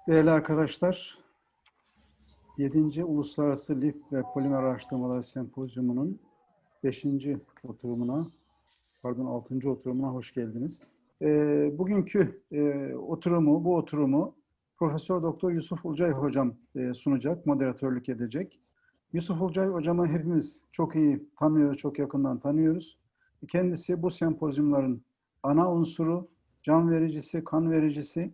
Değerli arkadaşlar, 7. Uluslararası Lif ve Polimer Araştırmaları Sempozyumu'nun 5. oturumuna, pardon 6. oturumuna hoş geldiniz. Bugünkü bu oturumu Profesör Doktor Yusuf Ulcay Hocam sunacak, moderatörlük edecek. Yusuf Ulcay Hocam'ı hepimiz çok iyi tanıyoruz, çok yakından tanıyoruz. Kendisi bu sempozyumların ana unsuru, can vericisi, kan vericisi.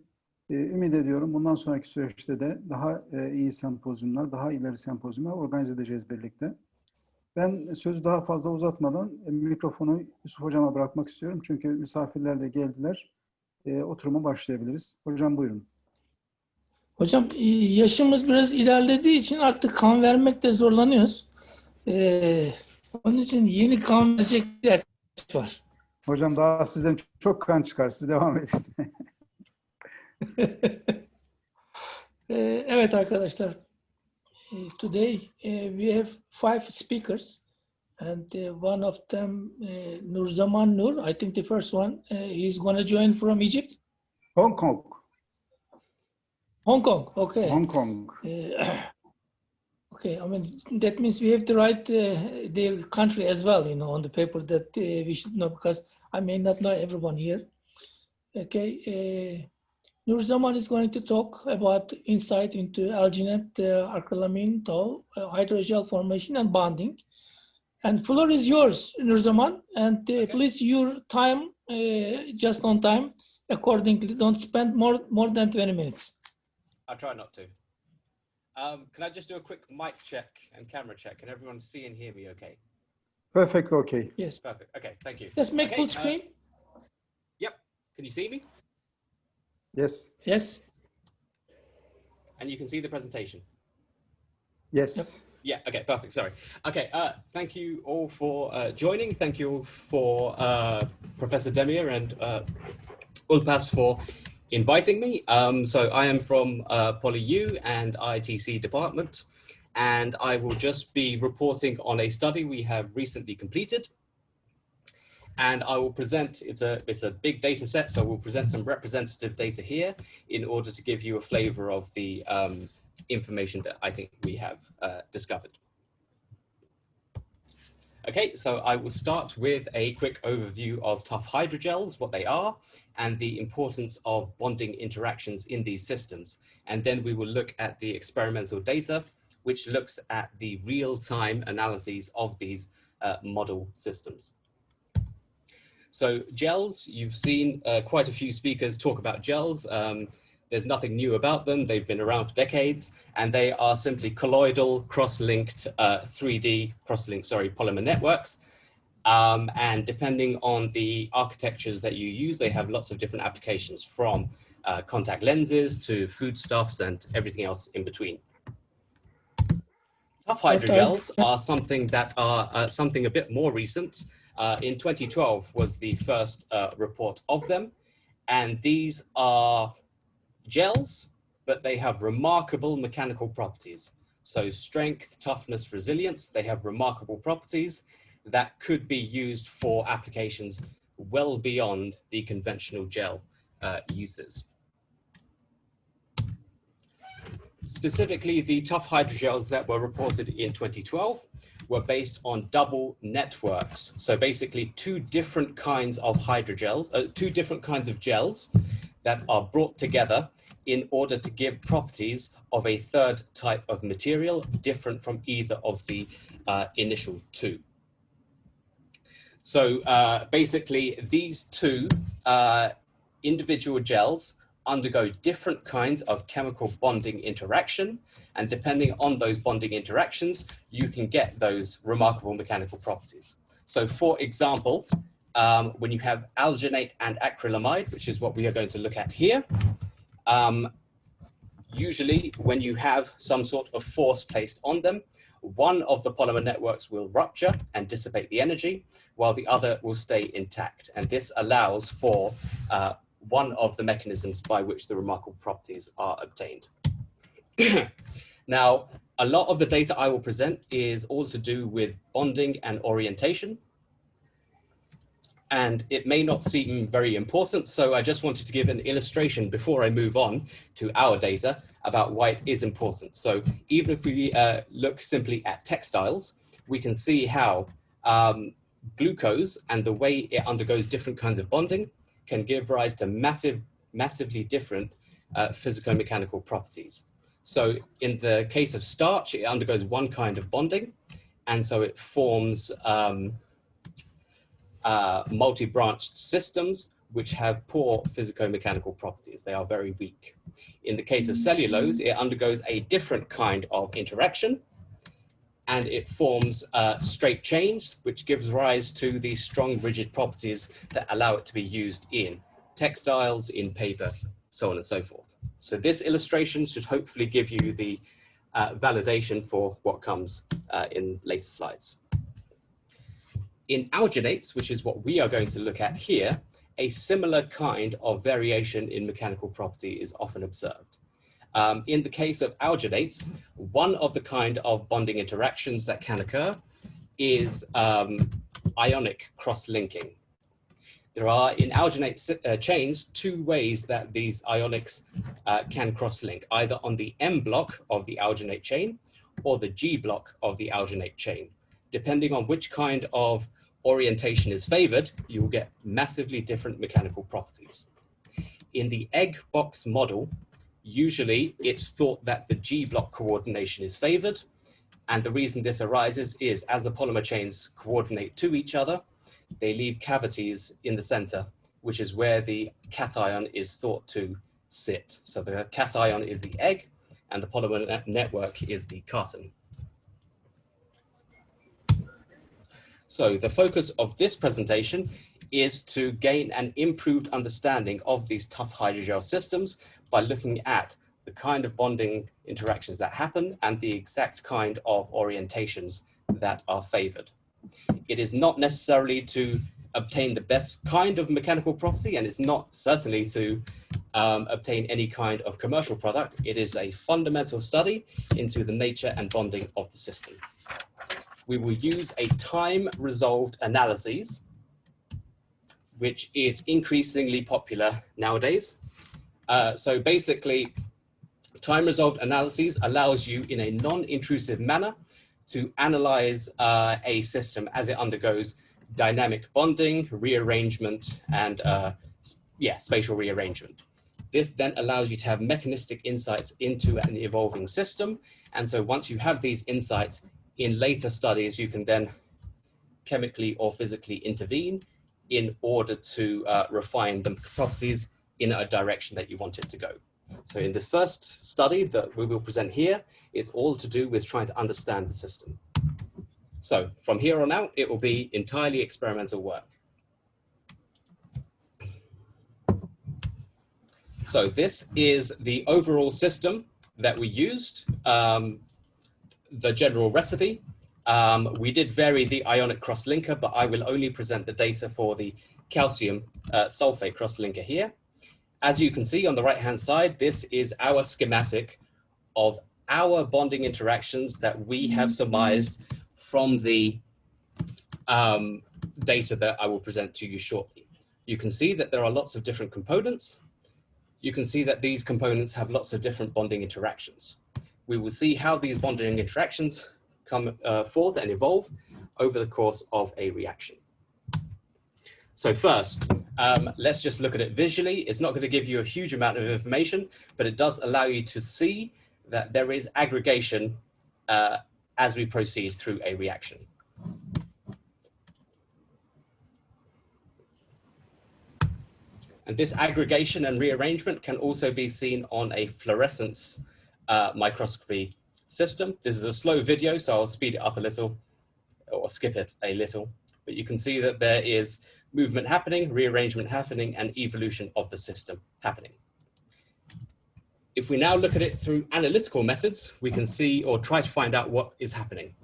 Ümit ediyorum bundan sonraki süreçte de daha iyi sempozyumlar, daha ileri sempozyumlar organize edeceğiz birlikte. Ben sözü daha fazla uzatmadan mikrofonu Yusuf Hocam'a bırakmak istiyorum. Çünkü misafirler de geldiler. Oturuma başlayabiliriz. Hocam buyurun. Hocam yaşımız biraz ilerlediği için artık kan vermekte zorlanıyoruz. Onun için yeni kan verecek bir ihtiyaç var. Hocam daha sizden çok kan çıkar. Siz devam edin. Evet arkadaşlar. Today we have 5 speakers and one of them Nurzaman Nur. I think the first one he's going to join from Egypt. Hong Kong. Hong Kong. Okay. Hong Kong. Okay, I mean, that means we have to write their country as well, you know, on the paper that we should know, because I may not know everyone here. Okay, Nurzaman is going to talk about insight into alginate, acrylamine, tow, hydrogel formation and bonding. And floor is yours, Nurzaman, and okay. Please your time, just on time, accordingly. Don't spend more than 20 minutes. I'll try not to. Can I just do a quick mic check and camera check? Can everyone see and hear me okay? Perfectly okay. Yes. Perfect. Okay, thank you. Just make okay, full screen. Yep. Can you see me? Yes. Yes. And you can see the presentation? Yes. Yep. Yeah, okay, perfect. Sorry. Okay, thank you all for joining. Thank you all for Professor Demir and ULPAS for inviting me. So I am from PolyU and ITC department, and I will just be reporting on a study we have recently completed. And I will present, it's a big data set, so we'll present some representative data here in order to give you a flavor of the information that I think we have discovered. Okay, so I will start with a quick overview of tough hydrogels, what they are, and the importance of bonding interactions in these systems. And then we will look at the experimental data, which looks at the real-time analyses of these model systems. So gels, you've seen quite a few speakers talk about gels. There's nothing new about them. They've been around for decades, and they are simply colloidal, cross-linked, 3D polymer networks. And depending on the architectures that you use, they have lots of different applications, from contact lenses to foodstuffs and everything else in between. Tough hydrogels are something that are something a bit more recent. In 2012 was the first report of them, and these are gels, but they have remarkable mechanical properties. So strength, toughness, resilience, they have remarkable properties that could be used for applications well beyond the conventional gel uses. Specifically, the tough hydrogels that were reported in 2012 were based on double networks. So basically two different kinds of hydrogels, two different kinds of gels that are brought together in order to give properties of a third type of material different from either of the initial two. So basically these two individual gels undergo different kinds of chemical bonding interaction, and depending on those bonding interactions, you can get those remarkable mechanical properties. So for example, when you have alginate and acrylamide, which is what we are going to look at here, usually when you have some sort of force placed on them, one of the polymer networks will rupture and dissipate the energy, while the other will stay intact. And this allows for one of the mechanisms by which the remarkable properties are obtained. Now, a lot of the data I will present is all to do with bonding and orientation. And it may not seem very important, so I just wanted to give an illustration before I move on to our data about why it is important. So even if we look simply at textiles, we can see how glucose and the way it undergoes different kinds of bonding can give rise to massively different physico-mechanical properties. So in the case of starch, it undergoes one kind of bonding, and so it forms multi-branched systems which have poor physico-mechanical properties. They are very weak. In the case of cellulose, it undergoes a different kind of interaction, and it forms straight chains, which gives rise to these strong rigid properties that allow it to be used in textiles, in paper, so on and so forth. So this illustration should hopefully give you the validation for what comes in later slides. In alginates, which is what we are going to look at here, a similar kind of variation in mechanical property is often observed. In the case of alginates, one of the kind of bonding interactions that can occur is ionic cross-linking. There are in alginate chains two ways that these ionics can cross-link, either on the M block of the alginate chain or the G block of the alginate chain. Depending on which kind of orientation is favored, you will get massively different mechanical properties. In the egg box model, usually it's thought that the G block coordination is favored. And the reason this arises is as the polymer chains coordinate to each other, they leave cavities in the center, which is where the cation is thought to sit. So the cation is the egg and the polymer network is the carton. So the focus of this presentation is to gain an improved understanding of these tough hydrogel systems by looking at the kind of bonding interactions that happen and the exact kind of orientations that are favored. It is not necessarily to obtain the best kind of mechanical property, and it's not certainly to obtain any kind of commercial product. It is a fundamental study into the nature and bonding of the system. We will use a time-resolved analysis, which is increasingly popular nowadays. So basically, time-resolved analysis allows you in a non-intrusive manner to analyze a system as it undergoes dynamic bonding, rearrangement, and spatial rearrangement. This then allows you to have mechanistic insights into an evolving system. And so once you have these insights, in later studies, you can then chemically or physically intervene in order to refine the properties in a direction that you want it to go. So in this first study that we will present here, it's all to do with trying to understand the system. So from here on out, it will be entirely experimental work. So this is the overall system that we used, the general recipe. We did vary the ionic cross-linker, but I will only present the data for the calcium sulfate cross-linker here. As you can see on the right-hand side, this is our schematic of our bonding interactions that we have surmised from the data that I will present to you shortly. You can see that there are lots of different components. You can see that these components have lots of different bonding interactions. We will see how these bonding interactions come forth and evolve over the course of a reaction. So first, let's just look at it visually. It's not going to give you a huge amount of information, but it does allow you to see that there is aggregation as we proceed through a reaction. And this aggregation and rearrangement can also be seen on a fluorescence microscopy system. This is a slow video, so I'll speed it up a little or skip it a little, but you can see that there is movement happening, rearrangement happening, and evolution of the system happening. If we now look at it through analytical methods, we can see or try to find out what is happening.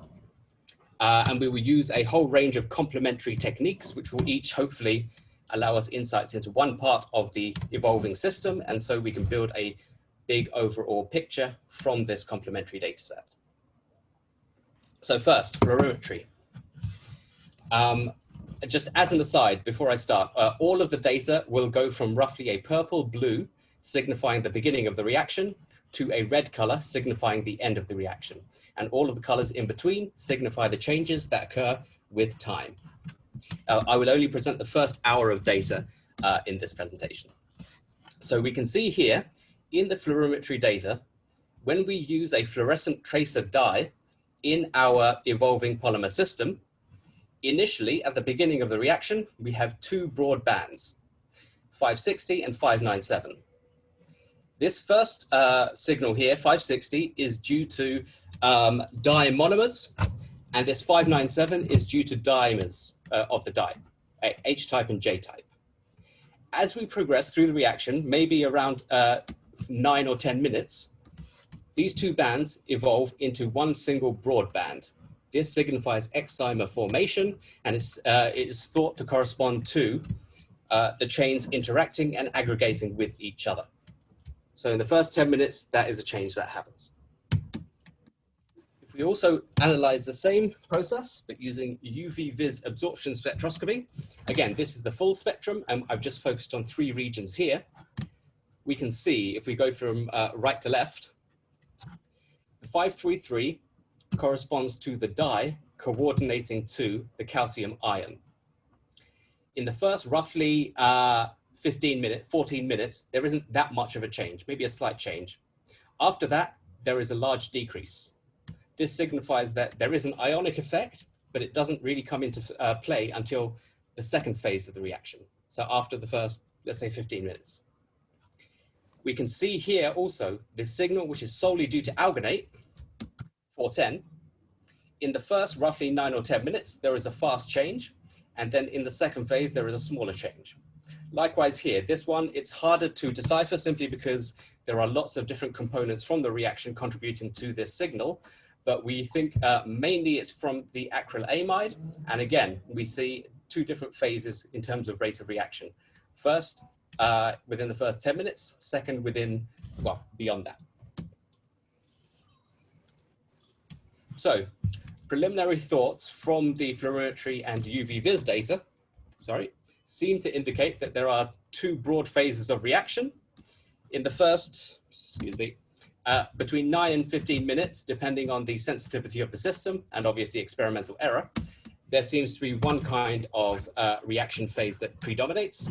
And we will use a whole range of complementary techniques, which will each hopefully allow us insights into one part of the evolving system. And so we can build a big overall picture from this complementary data set. So first, fluorimetry. just as an aside, before I start, all of the data will go from roughly a purple blue, signifying the beginning of the reaction, to a red color, signifying the end of the reaction. And all of the colors in between signify the changes that occur with time. I will only present the first hour of data in this presentation. So we can see here in the fluorimetry data, when we use a fluorescent tracer dye in our evolving polymer system, initially at the beginning of the reaction, we have two broad bands, 560 and 597. This first signal here, 560, is due to dye monomers, and this 597 is due to dimers of the dye, H-type and J-type. As we progress through the reaction, maybe around 9 or 10 minutes, these two bands evolve into one single broad band. This signifies excimer formation, and it is thought to correspond to the chains interacting and aggregating with each other. So in the first 10 minutes, that is a change that happens. If we also analyze the same process, but using UV-Vis absorption spectroscopy, again, this is the full spectrum, and I've just focused on 3 regions here. We can see, if we go from right to left, the 533 corresponds to the dye coordinating to the calcium ion. In the first roughly 14 minutes, there isn't that much of a change, maybe a slight change. After that, there is a large decrease. This signifies that there is an ionic effect, but it doesn't really come into play until the second phase of the reaction. So after the first, let's say 15 minutes. We can see here also the signal, which is solely due to alginate, 410. In the first roughly 9 or 10 minutes, there is a fast change. And then in the second phase, there is a smaller change. Likewise here, this one, it's harder to decipher simply because there are lots of different components from the reaction contributing to this signal. But we think mainly it's from the acrylamide. And again, we see 2 different phases in terms of rate of reaction. First, within the first 10 minutes, second within, well, beyond that. So, preliminary thoughts from the fluorimetry and UV-Vis data, seem to indicate that there are 2 broad phases of reaction. In the first, between 9 and 15 minutes, depending on the sensitivity of the system and obviously experimental error, there seems to be one kind of reaction phase that predominates.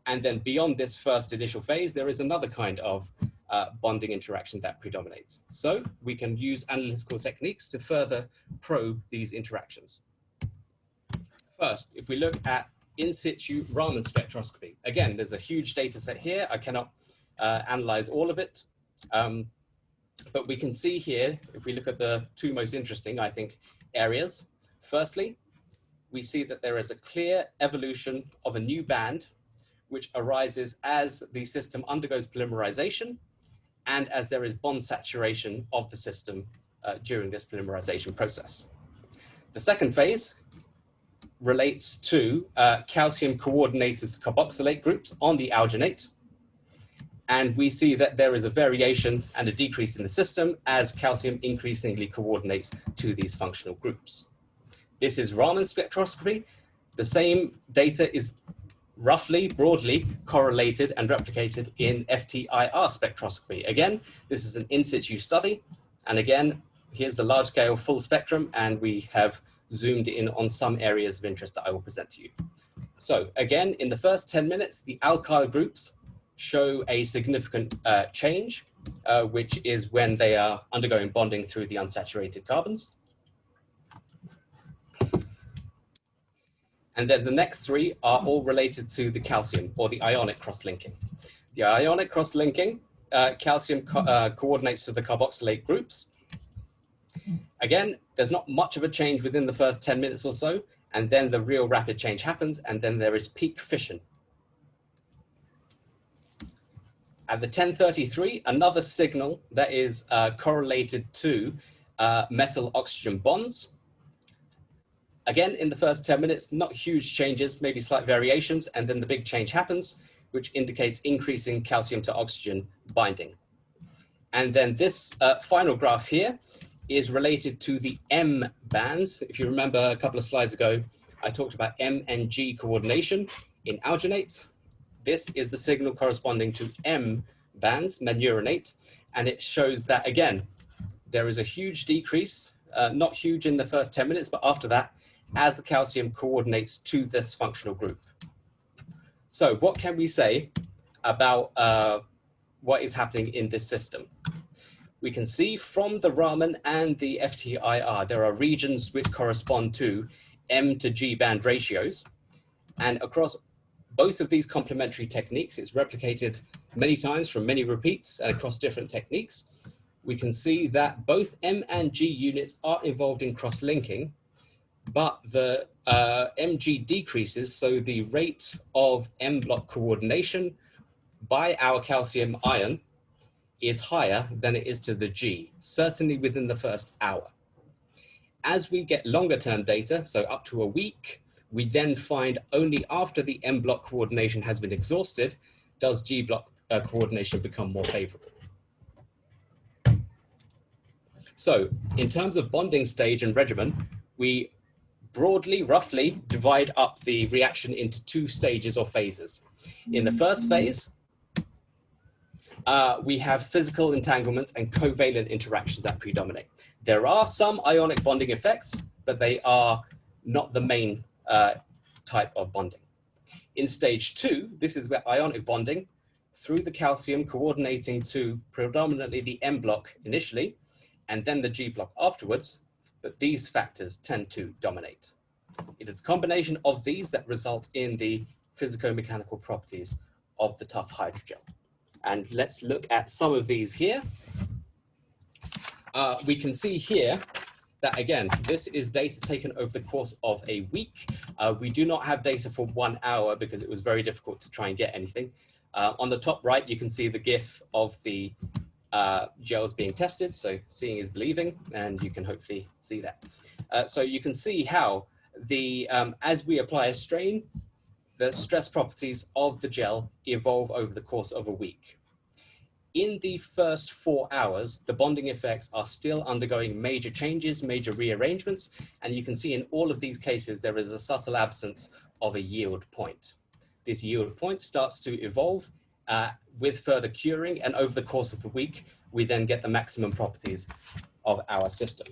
And then beyond this first initial phase, there is another kind of bonding interaction that predominates. So we can use analytical techniques to further probe these interactions. First, if we look at in situ Raman spectroscopy, again, there's a huge data set here. I cannot analyze all of it. But we can see here, if we look at the 2 most interesting, I think, areas. Firstly, we see that there is a clear evolution of a new band, which arises as the system undergoes polymerization and as there is bond saturation of the system during this polymerization process. The second phase relates to calcium coordinated carboxylate groups on the alginate. And we see that there is a variation and a decrease in the system as calcium increasingly coordinates to these functional groups. This is Raman spectroscopy. The same data is roughly, broadly correlated and replicated in FTIR spectroscopy. Again, this is an in situ study. And again, here's the large scale full spectrum, and we have zoomed in on some areas of interest that I will present to you. So again, in the first 10 minutes, the alkyl groups show a significant change, which is when they are undergoing bonding through the unsaturated carbons. And then the next 3 are all related to the calcium, or the ionic cross-linking. The ionic cross-linking, calcium coordinates to the carboxylate groups. Again, there's not much of a change within the first 10 minutes or so, and then the real rapid change happens, and then there is peak fission. At the 1033, another signal that is correlated to metal-oxygen bonds. Again, in the first 10 minutes, not huge changes, maybe slight variations, and then the big change happens, which indicates increasing calcium to oxygen binding. And then this final graph here is related to the M bands. If you remember a couple of slides ago, I talked about M and G coordination in alginates. This is the signal corresponding to M bands, menuronate, and it shows that, again, there is a huge decrease, not huge in the first 10 minutes, but after that, as the calcium coordinates to this functional group. So what can we say about what is happening in this system? We can see from the Raman and the FTIR, there are regions which correspond to M to G band ratios. And across both of these complementary techniques, it's replicated many times from many repeats and across different techniques. We can see that both M and G units are involved in cross-linking, but the Mg decreases, so the rate of M block coordination by our calcium ion is higher than it is to the G, certainly within the first hour. As we get longer term data, so up to a week, we then find only after the M block coordination has been exhausted, does G block coordination become more favorable. So in terms of bonding stage and regimen, we broadly, roughly divide up the reaction into two stages or phases. In the first phase, we have physical entanglements and covalent interactions that predominate. There are some ionic bonding effects, but they are not the main type of bonding. In stage 2, this is where ionic bonding through the calcium coordinating to predominantly the M block initially, and then the G block afterwards, but these factors tend to dominate. It is a combination of these that result in the physico-mechanical properties of the tough hydrogel. And let's look at some of these here. We can see here that, again, this is data taken over the course of a week. We do not have data for 1 hour because it was very difficult to try and get anything. On the top right, you can see the GIF of the gels being tested. So seeing is believing, and you can hopefully see that. So you can see how the as we apply a strain, the stress properties of the gel evolve over the course of a week. In the first 4 hours, the bonding effects are still undergoing major changes, major rearrangements, and you can see in all of these cases, there is a subtle absence of a yield point. This yield point starts to evolve with further curing, and over the course of the week, we then get the maximum properties of our system.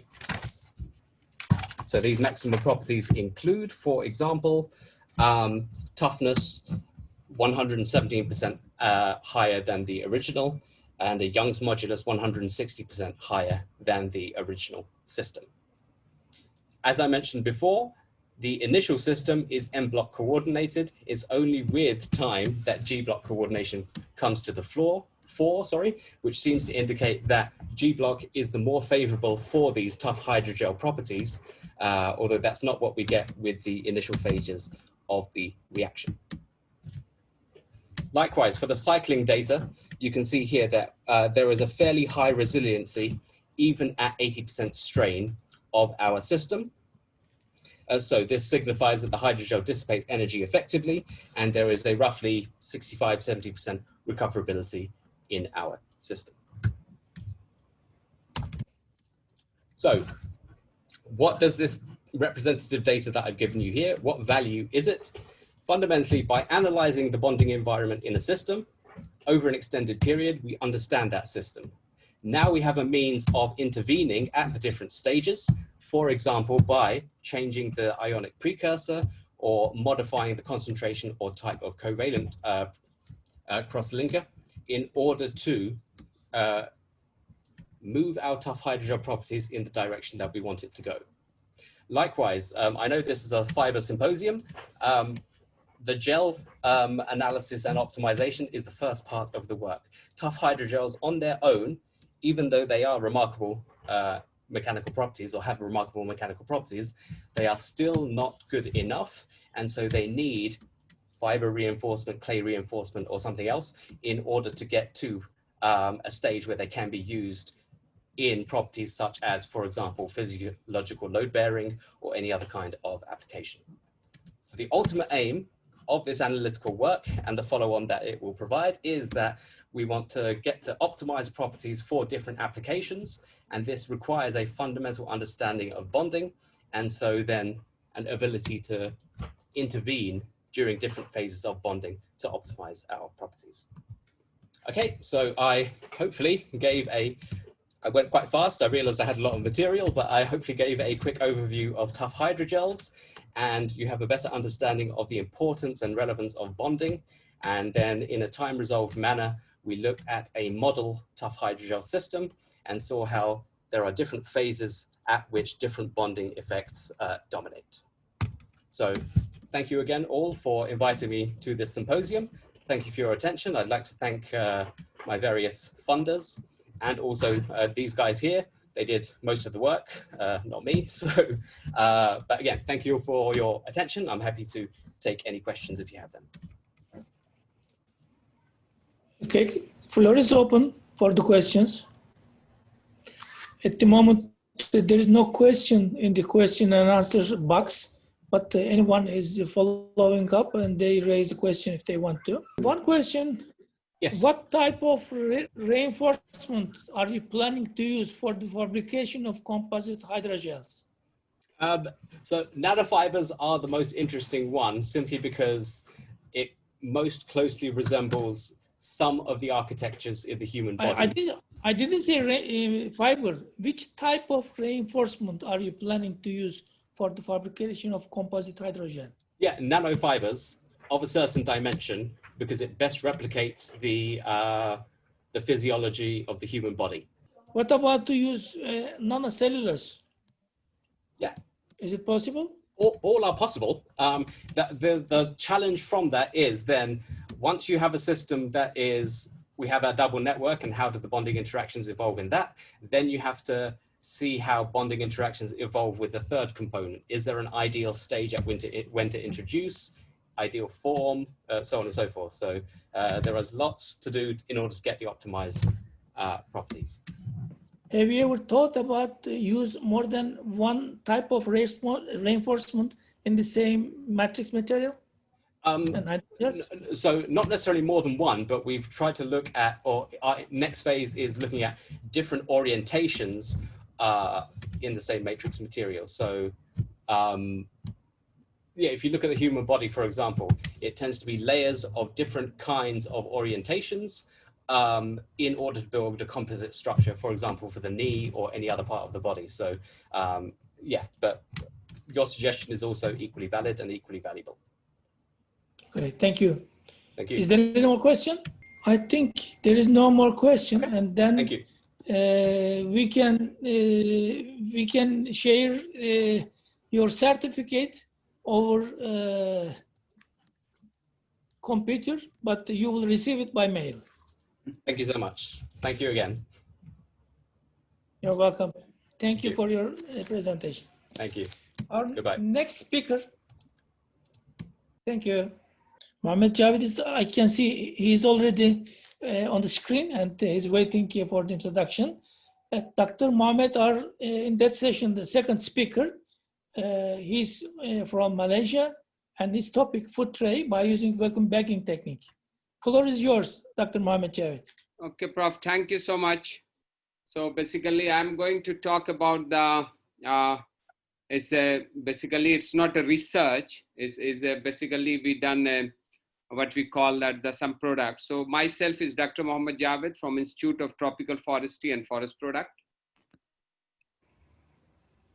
So these maximum properties include, for example, toughness 117% higher than the original, and a Young's modulus 160% higher than the original system. As I mentioned before, the initial system is M block coordinated. It's only with time that G block coordination comes to the fore, which seems to indicate that G block is the more favorable for these tough hydrogel properties, although that's not what we get with the initial phases of the reaction. Likewise, for the cycling data, you can see here that there is a fairly high resiliency, even at 80% strain of our system. So this signifies that the hydrogel dissipates energy effectively, and there is a roughly 65–70% recoverability in our system. So what does this representative data that I've given you here, what value is it? Fundamentally, by analyzing the bonding environment in a system over an extended period, we understand that system. Now we have a means of intervening at the different stages, for example, by changing the ionic precursor or modifying the concentration or type of covalent cross-linker in order to move our tough hydrogel properties in the direction that we want it to go. Likewise, I know this is a fiber symposium. The gel analysis and optimization is the first part of the work. Tough hydrogels on their own, even though they are remarkable mechanical properties or have remarkable mechanical properties, they are still not good enough. And so they need fiber reinforcement, clay reinforcement, or something else in order to get to a stage where they can be used in properties such as, for example, physiological load bearing or any other kind of application. So the ultimate aim of this analytical work and the follow-on that it will provide is that we want to get to optimize properties for different applications, and this requires a fundamental understanding of bonding. And so then an ability to intervene during different phases of bonding to optimize our properties. Okay, so I hopefully I went quite fast. I realized I had a lot of material, but I hopefully gave a quick overview of tough hydrogels, and you have a better understanding of the importance and relevance of bonding. And then in a time-resolved manner, we looked at a model tough hydrogel system and saw how there are different phases at which different bonding effects dominate. So thank you again all for inviting me to this symposium. Thank you for your attention. I'd like to thank my various funders and also these guys here. They did most of the work, not me. So, but again, thank you for your attention. I'm happy to take any questions if you have them. Okay, floor is open for the questions. At the moment, there is no question in the question and answer box, but anyone is following up and they raise a question if they want to. One question, yes. What type of reinforcement are you planning to use for the fabrication of composite hydrogels? So nanofibers are the most interesting one, simply because it most closely resembles some of the architectures in the human body. I didn't say fiber. Which type of reinforcement are you planning to use for the fabrication of composite hydrogel? Yeah, nanofibers of a certain dimension, because it best replicates the physiology of the human body. What about to use nanocellulose? Yeah. Is it possible? All are possible. The challenge from that is then, once you have a system that is, we have our double network and how do the bonding interactions evolve in that, then you have to see how bonding interactions evolve with the third component. Is there an ideal stage at when to introduce, ideal form, so on and so forth. So there is lots to do in order to get the optimized properties. Have you ever thought about use more than one type of reinforcement in the same matrix material? So not necessarily more than one, but we've tried to look at, or our next phase is looking at different orientations in the same matrix material. So yeah, if you look at the human body, for example, it tends to be layers of different kinds of orientations in order to build a composite structure, for example, for the knee or any other part of the body. So yeah, but your suggestion is also equally valid and equally valuable. Great, thank you. Thank you. Is there any more question? I think there is no more question, okay. And then thank you. We can share your certificate over computer, but you will receive it by mail. Thank you so much. Thank you again. You're welcome. Thank you for your presentation. Thank you. Our Goodbye. Next speaker. Thank you. Mohammed Javed is, I can see he's already on the screen and he's waiting here for the introduction. Dr. Mohammed are in that session, the second speaker. He's from Malaysia and his topic, food tray by using vacuum bagging technique. Floor is yours, Dr. Mohammed Javed. Okay, Prof, thank you so much. So basically I'm going to talk about the, basically it's not a research, basically we done what we call that some products. So myself is Dr. Mohammed Javed from Institute of Tropical Forestry and Forest Product.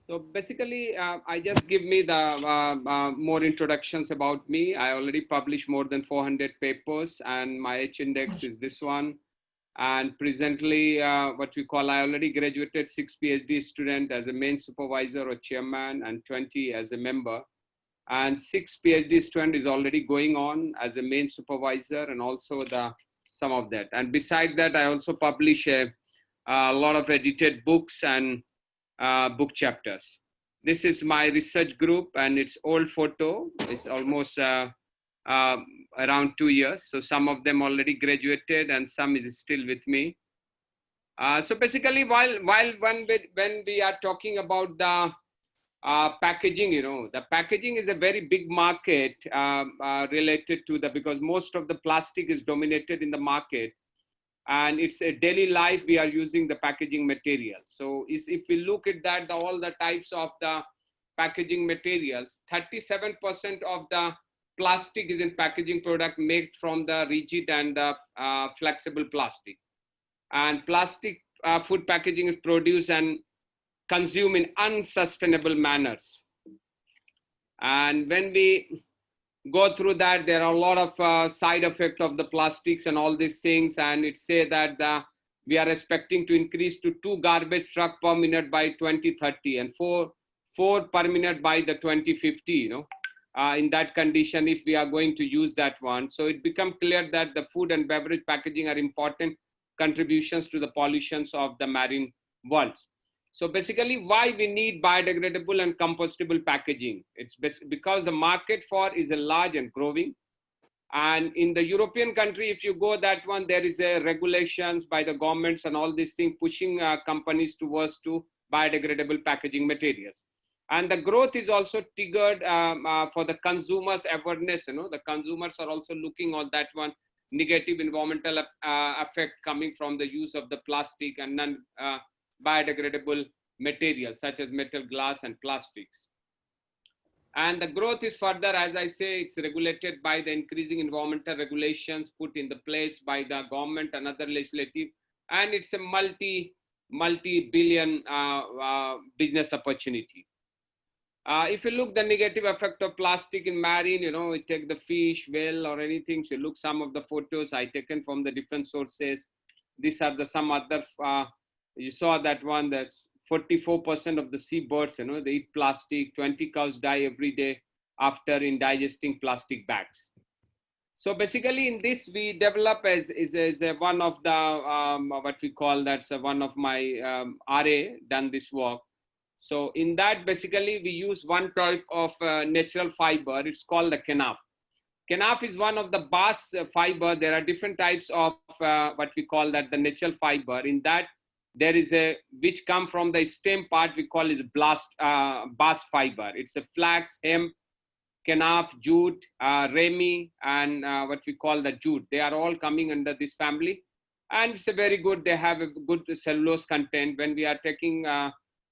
So basically, I just give me the more introductions about me. I already published more than 400 papers and my H-index is this one. And presently, what we call, I already graduated 6 PhD students as a main supervisor or chairman and 20 as a member. And 6 PhD student is already going on as a main supervisor and also some of that. And beside that, I also publish a lot of edited books and book chapters. This is my research group and it's old photo. It's almost around 2 years. So some of them already graduated and some is still with me. So basically, when we are talking about the packaging, you know, the packaging is a very big market related to because most of the plastic is dominated in the market. And it's a daily life, we are using the packaging material. So if we look at that, all the types of the packaging materials, 37% of the plastic is in packaging product made from the rigid and the flexible plastic. And plastic food packaging is produced and consumed in unsustainable manners. And when we go through that, there are a lot of side effects of the plastics and all these things. And it say that we are expecting to increase to 2 garbage truck per minute by 2030 and 4 per minute by the 2050, you know, in that condition, if we are going to use that one. So it becomes clear that the food and beverage packaging are important contributions to the pollutions of the marine world. So basically, why we need biodegradable and compostable packaging? It's because the market for is a large and growing. And in the European country, if you go that one, there is a regulations by the governments and all these things pushing companies towards to biodegradable packaging materials. And the growth is also triggered for the consumers' awareness. You know, the consumers are also looking on that one negative environmental effect coming from the use of the plastic and non-biodegradable materials such as metal, glass, and plastics. And the growth is further, as I say, it's regulated by the increasing environmental regulations put in the place by the government and other legislative, and it's a multi-billion business opportunity. If you look the negative effect of plastic in marine, you know, you take the fish, whale or anything, so you look some of the photos I taken from the different sources. These are the some other, you saw that one, that's 44% of the seabirds, you know, they eat plastic, 20 cows die every day after indigesting plastic bags. So basically in this, we develop as one of the, what we call, that's one of my RA done this work. So in that, basically, we use one type of natural fiber. It's called the kenaf. Kenaf is one of the bast fiber. There are different types of what we call that the natural fiber. In that, there is a, which come from the stem part, we call is bast fiber. It's a flax, hemp, kenaf, jute, remi, and what we call the jute. They are all coming under this family. And it's a very good, they have a good cellulose content. When we are taking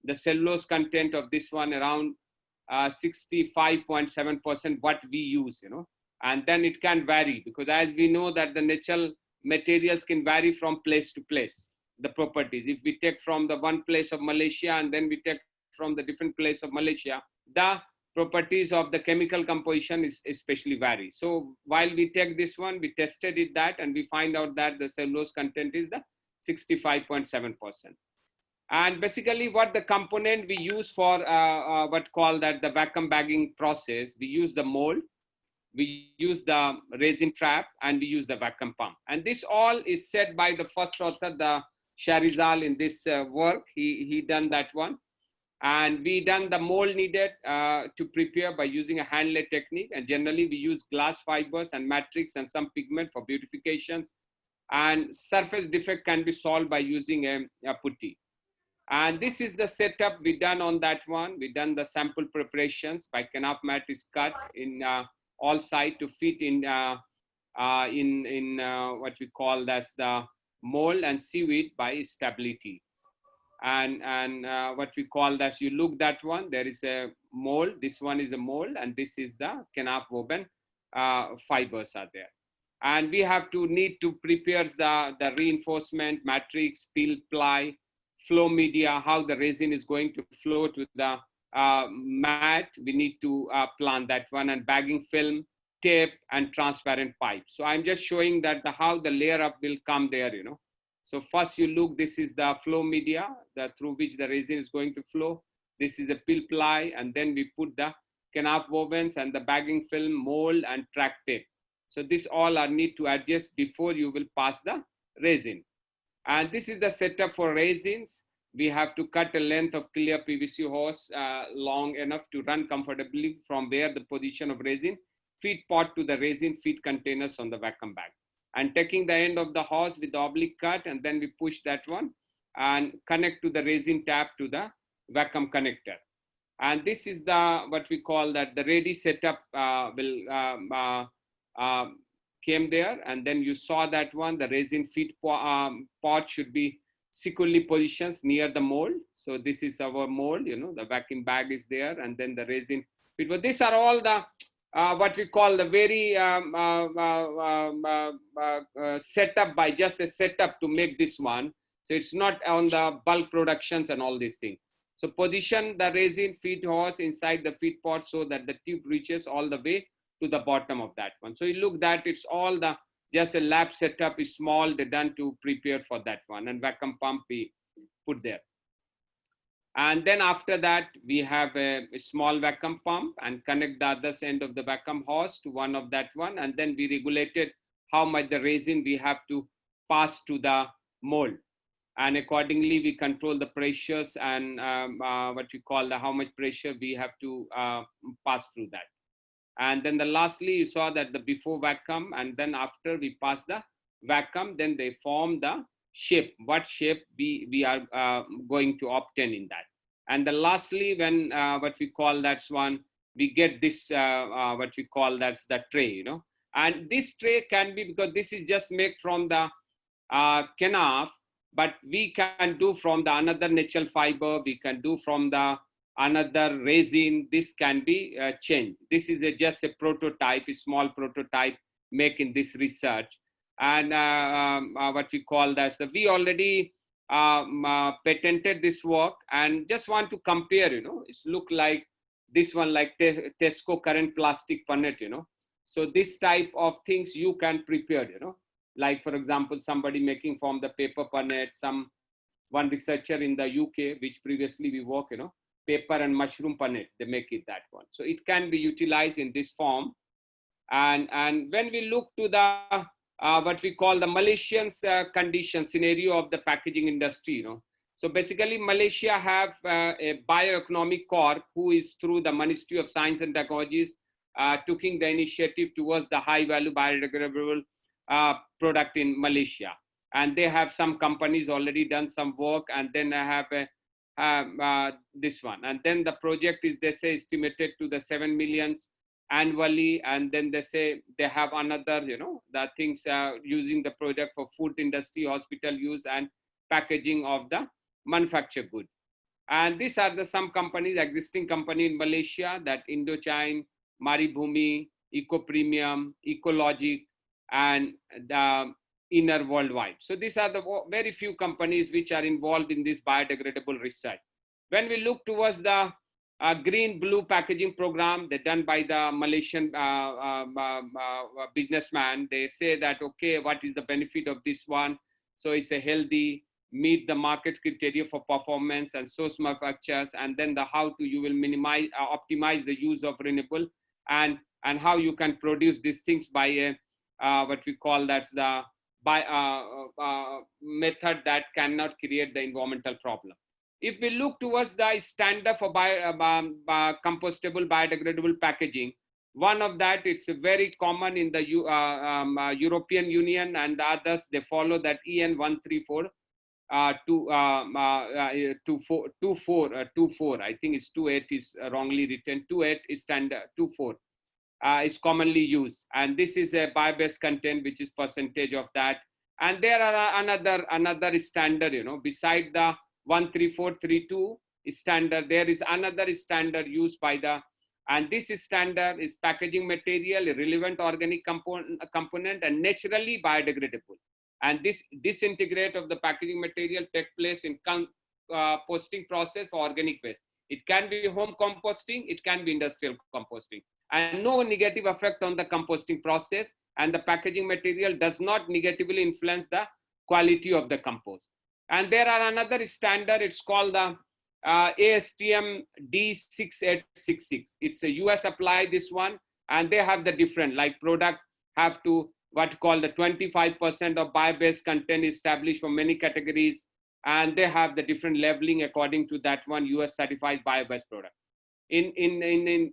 the cellulose content of this one around 65.7% what we use, you know, and then it can vary because as we know that the natural materials can vary from place to place, the properties. If we take from the one place of Malaysia and then we take from the different place of Malaysia, the properties of the chemical composition is especially vary. So while we take this one, we tested it that and we find out that the cellulose content is the 65.7%. And basically what the component we use for what call that the vacuum bagging process, we use the mold, we use the resin trap, and we use the vacuum pump. And this all is said by the first author, the Sharizal in this work, he done that one. And we done the mold needed to prepare by using a hand-laid technique. And generally we use glass fibers and matrix and some pigment for beautifications. And surface defect can be solved by using a putty. And this is the setup we done on that one. We done the sample preparations by kenaf mat is cut in all sides to fit in what we call that's the mold and seaweed by stability. And what we call that, you look that one, there is a mold, this one is a mold, and this is the kenaf woven fibers are there. And we have to need to prepare the reinforcement, matrix, peel, ply, flow media, how the resin is going to flow to the mat. We need to plan that one, and bagging film, tape, and transparent pipe. So I'm just showing that how the layer up will come there, you know. So first you look, this is the flow media through which the resin is going to flow. This is the peel ply, and then we put the kenaf wovens and the bagging film, mold, and track tape. So this all are need to adjust before you will pass the resin. And this is the setup for resins. We have to cut a length of clear PVC hose long enough to run comfortably from where the position of resin, feed pot to the resin feed containers on the vacuum bag. And taking the end of the hose with the oblique cut, and then we push that one and connect to the resin tap to the vacuum connector. And this is the, what we call that the ready setup came there. And then you saw that one, the resin feed pot should be securely positions near the mold. So this is our mold, the vacuum bag is there, and then the resin. But these are all the what we call the very setup by just a setup to make this one. So it's not on the bulk productions and all these things. So position the resin feed hose inside the feed pot so that the tube reaches all the way to the bottom of that one. So you look that it's all the just a lab setup is small, they're done to prepare for that one, and vacuum pump we put there. And then after that, we have a small vacuum pump and connect the other end of the vacuum hose to one of that one. And then we regulated how much the resin we have to pass to the mold. And accordingly, we control the pressures and what we call the how much pressure we have to pass through that. And then lastly, you saw that the before vacuum and then after we pass the vacuum, then they form the shape, what shape we are going to obtain in that. And then lastly, when what we call that's one, we get this what we call that's the tray, and this tray can be, because this is just made from the kenaf, but we can do from the another natural fiber, we can do from the another resin, this can be changed. This is just a prototype, a small prototype make in this research. And what we call that, so we already patented this work and just want to compare, it's look like this one, like Tesco current plastic punnet, So this type of things you can prepare, like for example, somebody making from the paper punnet, one researcher in the UK, which previously we work, paper and mushroom punnet, they make it that one. So it can be utilized in this form. And when we look to the what we call the Malaysian condition scenario of the packaging industry, So basically Malaysia have a bioeconomic corp who is through the Ministry of Science and Technologies taking the initiative towards the high value biodegradable product in Malaysia. And they have some companies already done some work, and then I have this one. And then the project is, they say, estimated to the 7 million annually. And then they say they have another, the things using the product for food industry, hospital use, and packaging of the manufactured good. And these are the some companies, existing company in Malaysia, that Indochine, Maribhumi, Eco Premium, Ecologic, and the Inner Worldwide. So these are the very few companies which are involved in this biodegradable research. When we look towards the green blue packaging program, they're done by the Malaysian businessman, they say that, okay, what is the benefit of this one? So it's a healthy, meet the market criteria for performance and source manufacturers, and then the how to you will minimize, optimize the use of renewable, and how you can produce these things by a what we call that's the method that cannot create the environmental problem. If we look towards the standard for compostable biodegradable packaging, one of that is very common in the European Union, and the others, they follow that EN 134 24. I think it's 28 is wrongly written. 28 is standard. 24 is commonly used, and this is a bio-based content, which is percentage of that. And there are another standard, beside the 13432 standard, there is another standard used by the, and this standard is packaging material, relevant organic component, and naturally biodegradable. And this disintegrate of the packaging material take place in composting process for organic waste. It can be home composting, it can be industrial composting, and no negative effect on the composting process, and the packaging material does not negatively influence the quality of the compost. And there are another standard, it's called the ASTM D6866. It's a US applied this one, and they have the different, like product have to what called the 25% of bio-based content established for many categories, and they have the different labeling according to that one US certified bio-based product. In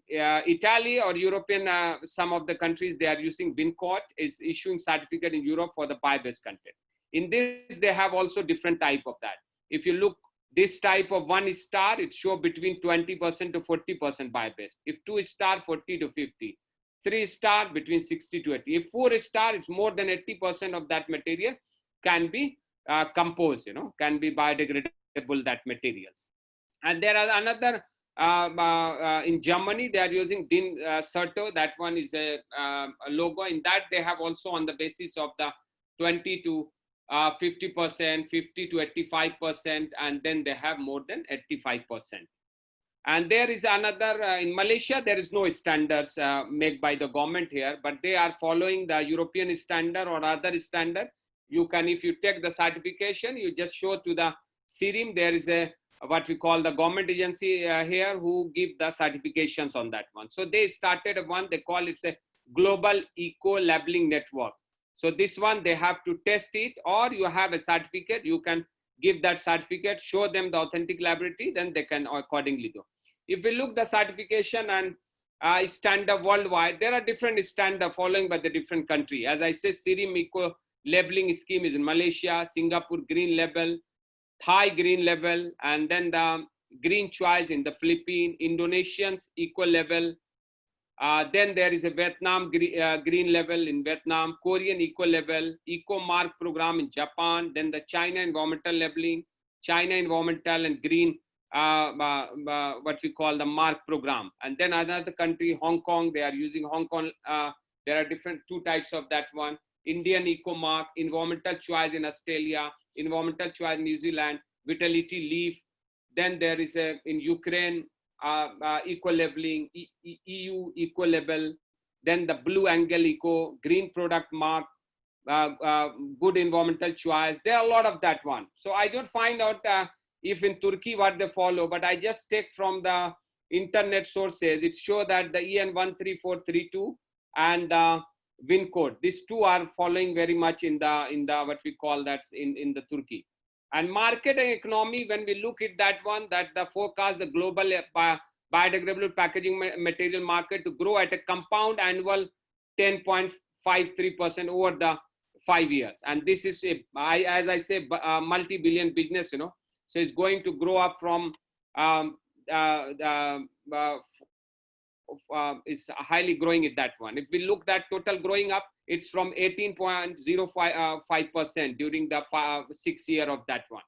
Italy or European, some of the countries, they are using Vincourt is issuing certificate in Europe for the bio-based content. In this, they have also different type of that. If you look, this type of 1 star, it show between 20% to 40% bio-based. If 2 star, 40 to 50. 3 star, between 60 to 80. If 4 star, it's more than 80% of that material can be composed, can be biodegradable, that materials. And there are another, in Germany, they are using DIN Certo. That one is a logo. In that, they have also on the basis of the 20 to 50%, 50 to 85%, and then they have more than 85%. And there is another, in Malaysia, there is no standards made by the government here, but they are following the European standard or other standard. You can, if you take the certification, you just show to the SIRIM, there is a, what we call the government agency here who give the certifications on that one. So they started one, they call it a global eco labeling network. So this one, they have to test it, or you have a certificate, you can give that certificate, show them the authentic laboratory, then they can accordingly do. If we look the certification and standard worldwide, there are different standards following by the different country. As I say, SIRIM eco labeling scheme is in Malaysia, Singapore green label, Thai green label, and then the green choice in the Philippines, Indonesians eco label. Then there is a Vietnam green level in Vietnam, Korean eco level, eco mark program in Japan, then the China environmental labeling, China environmental and green, what we call the mark program. And then another country, Hong Kong, they are using Hong Kong. There are different two types of that one. Indian eco mark, environmental choice in Australia, environmental choice in New Zealand, vitality leaf. Then there is a, in Ukraine, eco labeling, EU eco label, then the blue angle eco, green product mark, good environmental choice. There are a lot of that one. So I don't find out if in Turkey what they follow, but I just take from the internet sources. It shows that the EN 13432 and WIN code, these two are following very much in the what we call that's in the Turkey. And market and economy, when we look at that one, that the forecast, the global biodegradable packaging material market to grow at a compound annual 10.53% over the 5 years. And this is, as I say, multi-billion business, So it's going to grow up from, is highly growing at that one. If we look at total growing up, it's from 18.05% during the 6 year of that one.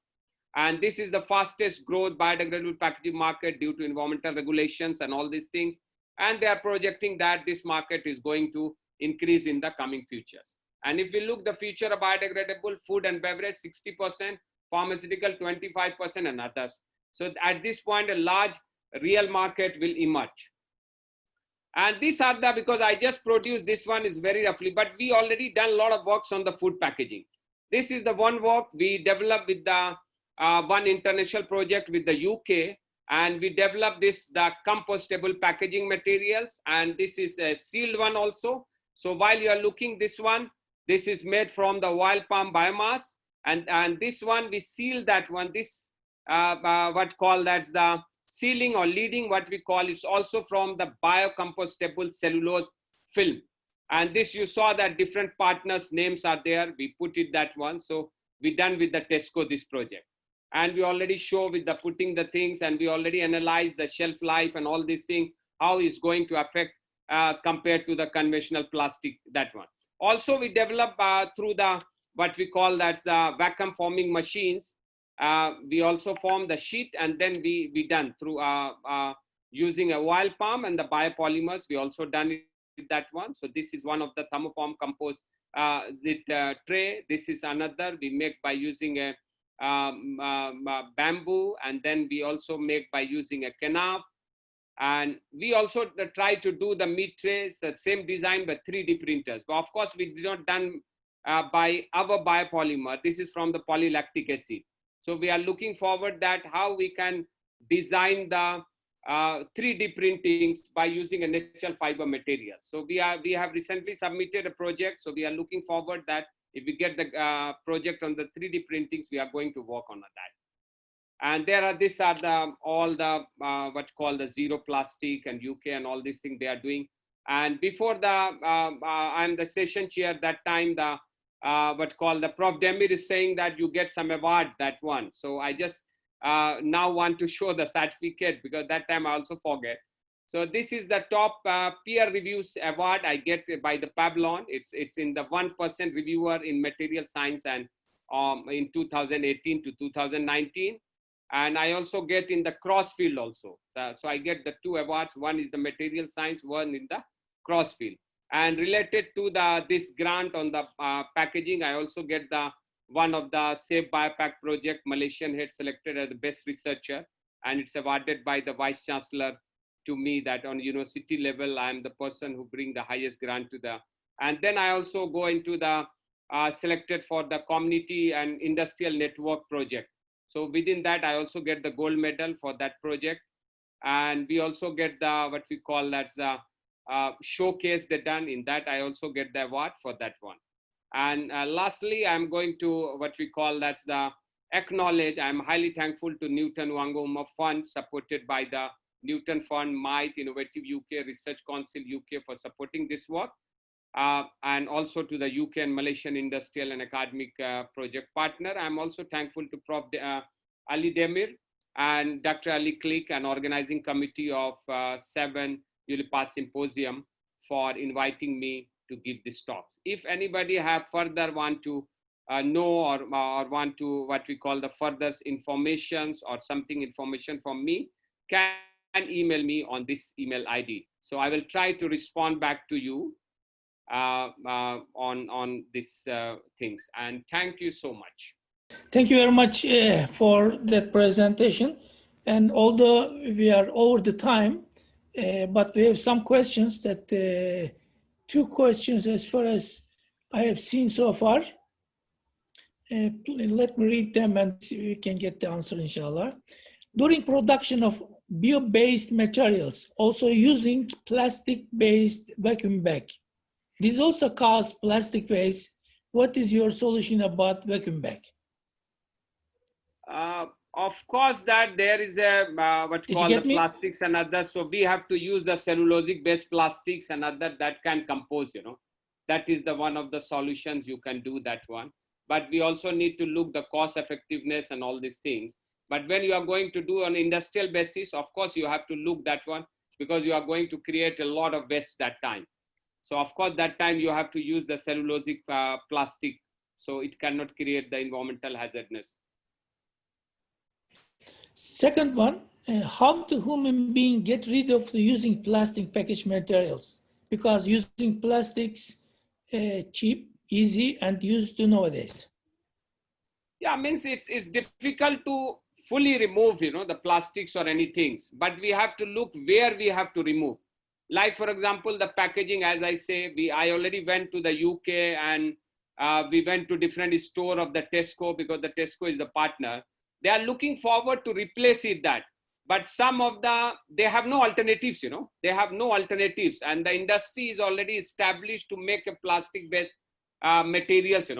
And this is the fastest growth biodegradable packaging market due to environmental regulations and all these things. And they are projecting that this market is going to increase in the coming futures. And if we look the future of biodegradable food and beverage, 60%, pharmaceutical 25% and others. So at this point, a large real market will emerge. And these are the, because I just produced this one is very roughly, but we already done a lot of works on the food packaging. This is the one work we developed with the one international project with the UK, and we developed this, the compostable packaging materials, and this is a sealed one also. So while you are looking this one, this is made from the wild palm biomass, and this one we seal that one, this what call that's the sealing or leading, what we call, it's also from the biocompostable cellulose film. And this, you saw that different partners names are there, we put it that one. So we done with the Tesco this project, and we already show with the putting the things, and we already analyze the shelf life and all these things, how it's going to affect compared to the conventional plastic, that one. Also we develop through the what we call that's the vacuum forming machines. We also form the sheet, and then we done through using a wild palm and the biopolymers. We also done it with that one. So this is one of the thermoform compost tray. This is another we make by using a bamboo, and then we also make by using a canaf. And we also try to do the meat trays, the same design but 3D printers. But of course, we did not done by our biopolymer. This is from the polylactic acid. So we are looking forward that how we can design the 3D printings by using a natural fiber material. So we have recently submitted a project. So we are looking forward that if we get the project on the 3D printings, we are going to work on that. And there are, these are the all the what called the zero plastic and UK and all these things they are doing. And before the I'm the session chair that time, the what called the Prof. Demir is saying that you get some award, that one. So I just now want to show the certificate, because that time I also forget. So this is the top peer reviews award I get by the Pavlon. It's in the 1% reviewer in material science and in 2018 to 2019. And I also get in the cross field also. So I get the 2 awards. One is the material science, one in the cross field. And related to this grant on the packaging, I also get one of the Safe Biopack project, Malaysian head selected as the best researcher. And it's awarded by the Vice Chancellor to me, that on university level, I'm the person who bring the highest grant to the. And then I also go into the selected for the community and industrial network project. So within that, I also get the gold medal for that project. And we also get what we call that's the showcase they done. In that, I also get the award for that one. And lastly, I'm going to what we call that's the acknowledge. I'm highly thankful to Newton Wanguma Fund, supported by the Newton Fund, MITE, Innovative UK, Research Council UK for supporting this work. And also to the UK and Malaysian industrial and academic project partner. I'm also thankful to Prof. Ali Demir and Dr. Ali Klik and organizing committee of 7 ULPAS Symposium for inviting me to give these talks. If anybody have further want to know or want to what we call the further informations or information from me, can email me on this email ID. So I will try to respond back to you on these things. And thank you so much. Thank you very much for that presentation. And although we are over the time, but we have some questions that 2 questions as far as I have seen so far. Let me read them and see if we can get the answer, inshallah. During production of bio-based materials, also using plastic-based vacuum bag, this also causes plastic waste. What is your solution about vacuum bag? Of course, that there is a what called the plastics and others. So we have to use the cellulosic-based plastics and other that can compose. That is the one of the solutions you can do that one. But we also need to look the cost effectiveness and all these things. But when you are going to do on industrial basis, of course you have to look that one because you are going to create a lot of waste that time. So of course, that time you have to use the cellulosic plastic, so it cannot create the environmental hazardness. Second one, how do human beings get rid of using plastic package materials? Because using plastics cheap, easy, and used to nowadays. Yeah, means it's difficult to fully remove, the plastics or anything, but we have to look where we have to remove. Like, for example, the packaging, as I say, I already went to the UK and we went to different store of the Tesco because the Tesco is the partner. They are looking forward to replace that. But some of they have no alternatives, they have no alternatives. And the industry is already established to make a plastic-based materials,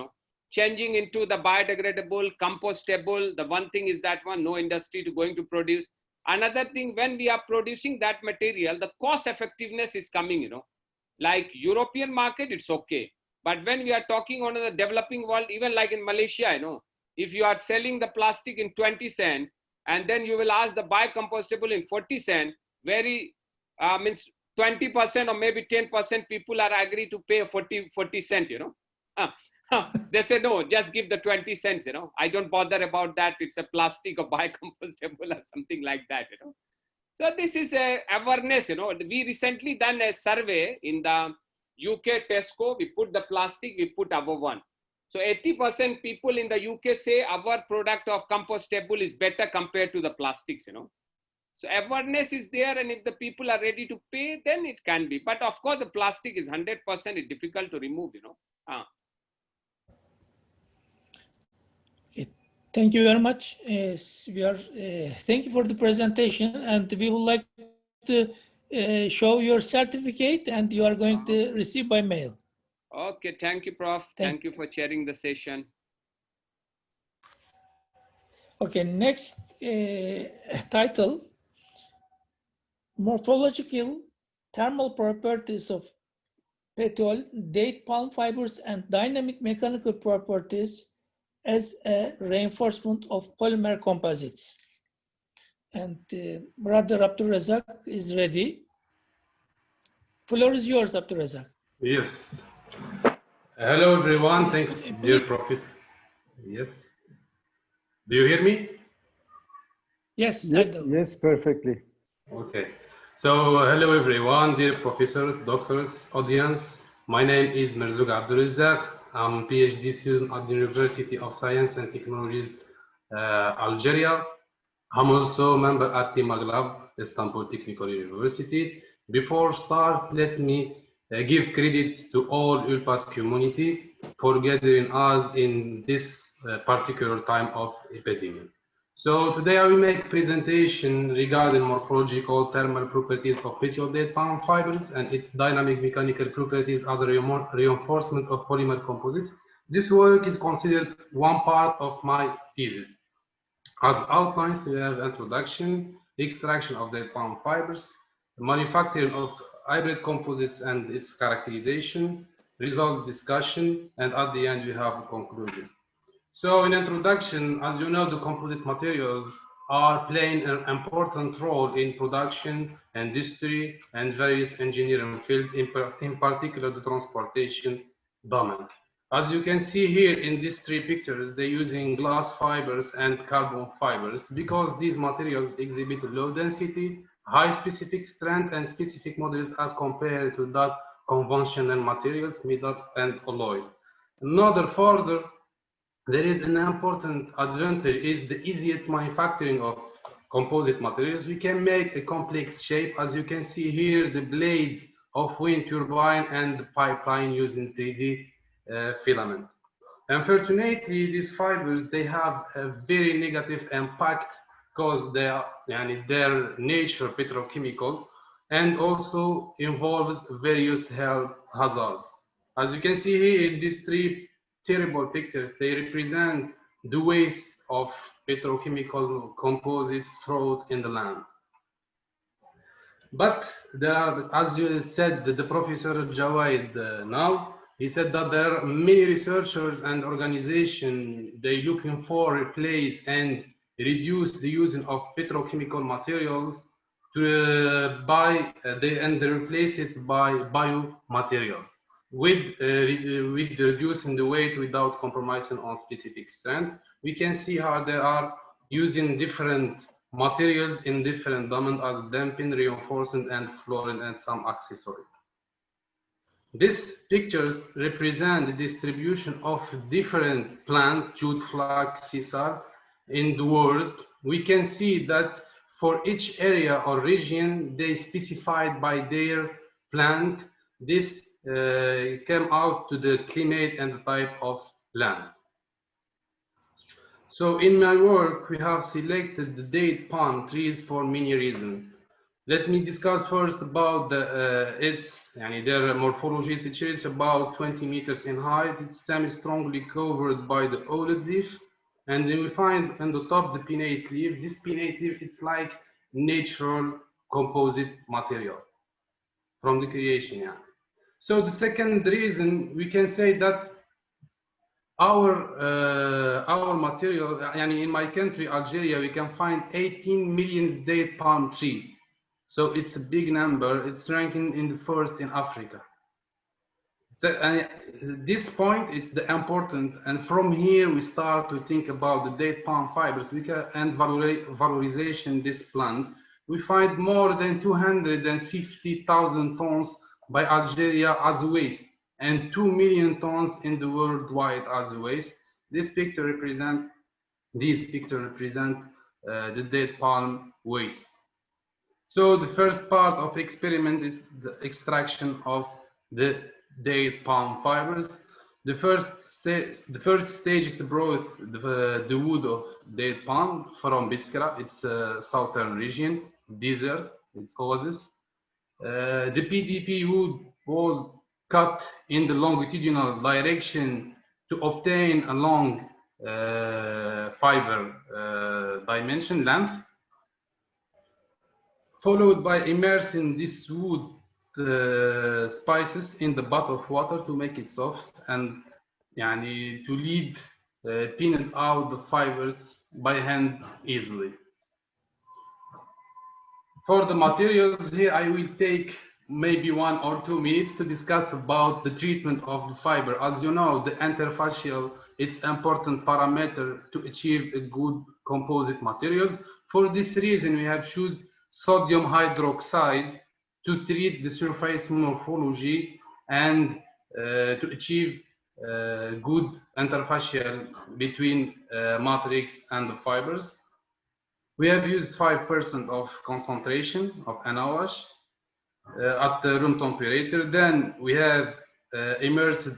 changing into the biodegradable, compostable. The one thing is that no industry going to produce. Another thing, when we are producing that material, the cost effectiveness is coming, like European market, it's okay. But when we are talking on the developing world, even like in Malaysia, if you are selling the plastic in 20 cents, and then you will ask the biocompostable in 40 cents, means 20% or maybe 10% people are agree to pay 40 cents, They say, no, just give the 20 cents, I don't bother about that. It's a plastic or biocompostable or something like that, So this is a awareness, We recently done a survey in the UK Tesco. We put the plastic, we put our one. So 80% people in the UK say our product of compostable is better compared to the plastics, So awareness is there, and if the people are ready to pay, then it can be. But of course, the plastic is 100% it's difficult to remove, Okay. Thank you very much. Thank you for the presentation, and we would like to show your certificate, and you are going to receive by mail. Okay, thank you, Prof. Thank you for chairing the session. Okay, next title, Morphological Thermal Properties of Petrol, Date Palm Fibers, and Dynamic Mechanical Properties as a Reinforcement of Polymer Composites. And Brother Abdul Razak is ready. Floor is yours, Abdul Razak. Yes. Hello, everyone. Thanks, dear Professor. Yes. Do you hear me? Yes, I do. Yes, perfectly. Okay. So hello everyone, dear professors, doctors, audience. My name is Merzoug Abdulrazak. I'm a PhD student at the University of Science and Technologies, Algeria. I'm also a member at the Maghreb, Istanbul Technical University. Before start, let me give credits to all ULPAS community for gathering us in this particular time of epidemic. So today I will make a presentation regarding morphological thermal properties of petrol-date palm fibers and its dynamic mechanical properties as a reinforcement of polymer composites. This work is considered one part of my thesis. As outlines, we have introduction, extraction of date palm fibers, manufacturing of hybrid composites and its characterization, result discussion, and at the end we have a conclusion. So in introduction, as you know, the composite materials are playing an important role in production, industry, and various engineering fields, in particular the transportation domain. As you can see here in these three pictures, they're using glass fibers and carbon fibers because these materials exhibit low density, high specific strength, and specific models as compared to that conventional materials, metal and alloys. Another further, there is an important advantage is the easiest manufacturing of composite materials. We can make a complex shape, as you can see here, the blade of wind turbine and the pipeline using 3D filament. Unfortunately, these fibers, they have a very negative impact because they are, their nature petrochemical and also involves various health hazards. As you can see here in these three terrible pictures, they represent the waste of petrochemical composites thrown in the land. But there are, as you said, the Professor Jawaid now, he said that there are many researchers and organizations, they looking for replace and reduce the use of petrochemical materials to and replace it by biomaterials with reducing the weight without compromising on specific strength. We can see how they are using different materials in different domains as damping, reinforcing, and flooring, and some accessories. These pictures represent the distribution of different plant, jute, flax, sisal in the world. We can see that for each area or region, they specified by their plant. This came out to the climate and the type of land. So in my work, we have selected the date palm trees for many reasons. Let me discuss first about their morphology. It is about 20 meters in height. Its stem is strongly covered by the olive leaf. And then we find on the top the pinnate leaf. This pinnate leaf, it's like natural composite material from the creation. Yeah. So the second reason, we can say that our material, in my country, Algeria, we can find 18 million date palm tree. So it's a big number. It's ranking in the first in Africa. So, this point, it's the important, and from here we start to think about the date palm fibers and valorization this plant. We find more than 250,000 tons by Algeria as waste, and 2 million tons in the worldwide as waste. These pictures represent the date palm waste. So the first part of experiment is the extraction of the date palm fibers. The first stage is brought the wood of date palm from Biskra. It's a southern region, desert, it's oasis. The PDP wood was cut in the longitudinal direction to obtain a long fiber dimension length, followed by immersing this wood spices in the bath of water to make it soft and to lead pinning out the fibers by hand easily. For the materials here, I will take maybe 1 or 2 minutes to discuss about the treatment of the fiber. As you know, the interfacial, it's important parameter to achieve a good composite materials. For this reason, we have chosen sodium hydroxide to treat the surface morphology and to achieve good interfacial between matrix and the fibers. We have used 5% of concentration of NaOH at the room temperature. Then we have immersed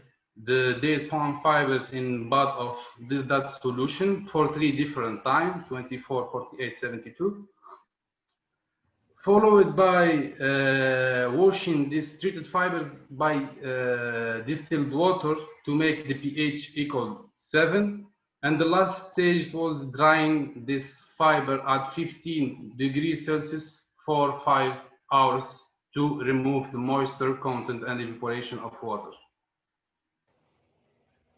the dead palm fibers in bath of that solution for 3 different times, 24, 48, 72. Followed by washing these treated fibers by distilled water to make the pH equal 7. And the last stage was drying this fiber at 15 degrees Celsius for 5 hours to remove the moisture content and evaporation of water.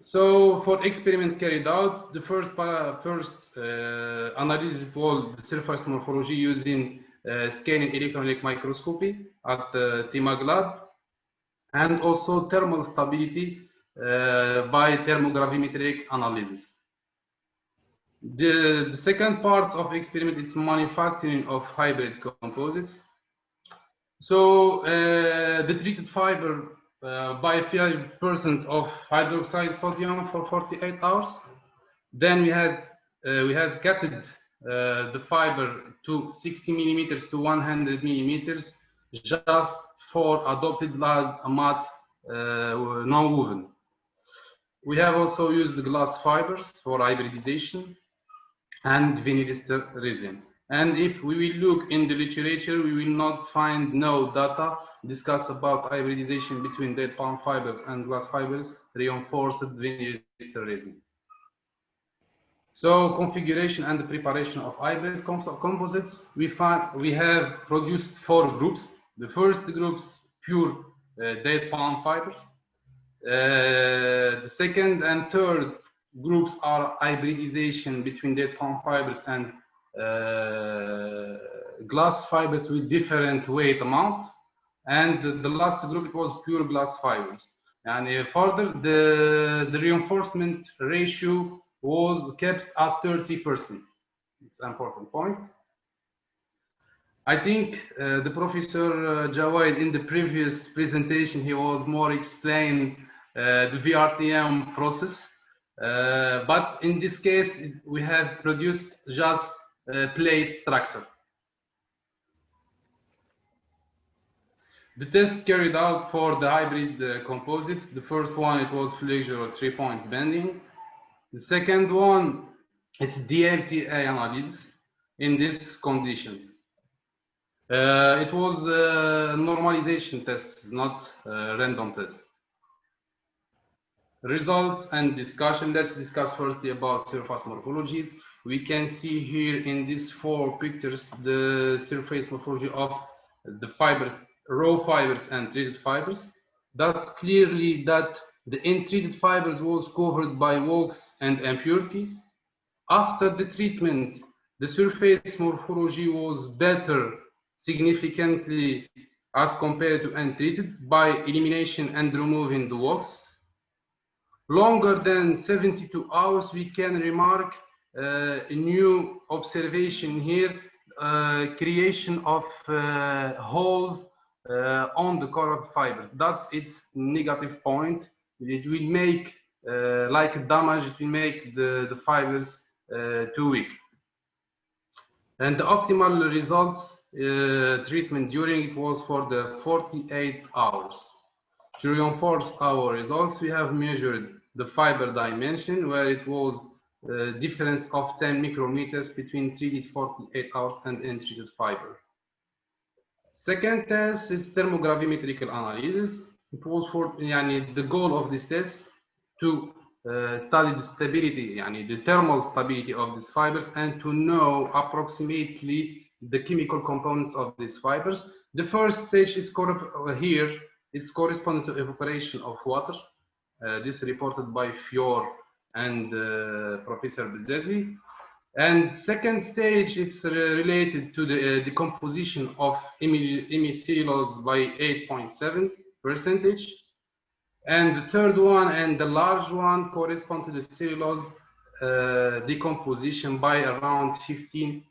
So for experiment carried out, the first analysis was the surface morphology using scanning electronic microscopy at the TIMAG lab, and also thermal stability by thermogravimetric analysis. The second part of experiment is manufacturing of hybrid composites. So the treated fiber by 5% of hydroxide sodium for 48 hours. Then we had cutted the fiber to 60 millimeters to 100 millimeters just for adopted as a matte non-woven. We have also used the glass fibers for hybridization and vinyl ester resin. And if we will look in the literature, we will not find no data discuss about hybridization between dead palm fibers and glass fibers reinforced vinyl ester resin. So configuration and the preparation of hybrid composites, we have produced 4 groups. The first group, pure dead palm fibers. The second and third groups are hybridization between dead palm fibers and glass fibers with different weight amount. And the last group, it was pure glass fibers. And further, the reinforcement ratio was kept at 30%. It's an important point. I think the Professor Jawad in the previous presentation, he was more explaining the VRTM process. But in this case, we have produced just plate structure. The test carried out for the hybrid composites, the first one, it was flexure or 3-point bending. The second one, it's DLTA analysis in these conditions. It was a normalization test, not a random test. Results and discussion. Let's discuss firstly about surface morphologies. We can see here in these 4 pictures the surface morphology of the fibers, raw fibers and treated fibers. That's clearly that the untreated fibers was covered by wax and impurities. After the treatment, the surface morphology was better significantly as compared to untreated by elimination and removing the wax. Longer than 72 hours, we can remark a new observation here, creation of holes on the core fibers. That's its negative point. It will make like damage, it will make the fibers too weak. And the optimal results treatment during it was for the 48 hours. To reinforce our results, we have measured the fiber dimension, where it was a difference of 10 micrometers between treated 48 hours and untreated fiber. Second test is thermogravimetrical analysis. It was for the goal of this test to study the stability, the thermal stability of these fibers, and to know approximately the chemical components of these fibers. The first stage is here. It's corresponding to evaporation of water. This reported by Fior and Professor Bezzesi. And second stage, it's related to the decomposition of hemicellulose by 8.7%. And the third one and the large one correspond to the cellulose decomposition by around 15%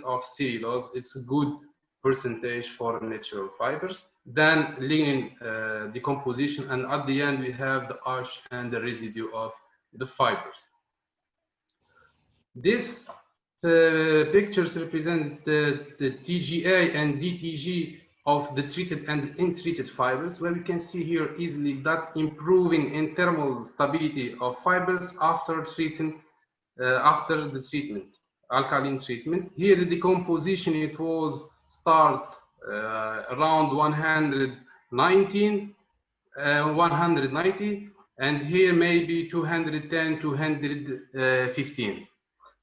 of cellulose. It's a good percentage for natural fibers. Then lignin decomposition, and at the end we have the ash and the residue of the fibers. These pictures represent the TGA and DTG of the treated and untreated fibers, where we can see here easily that improving in thermal stability of fibers after treating, after the treatment, alkaline treatment. Here the decomposition, it was start around 190, and here maybe 210, 215.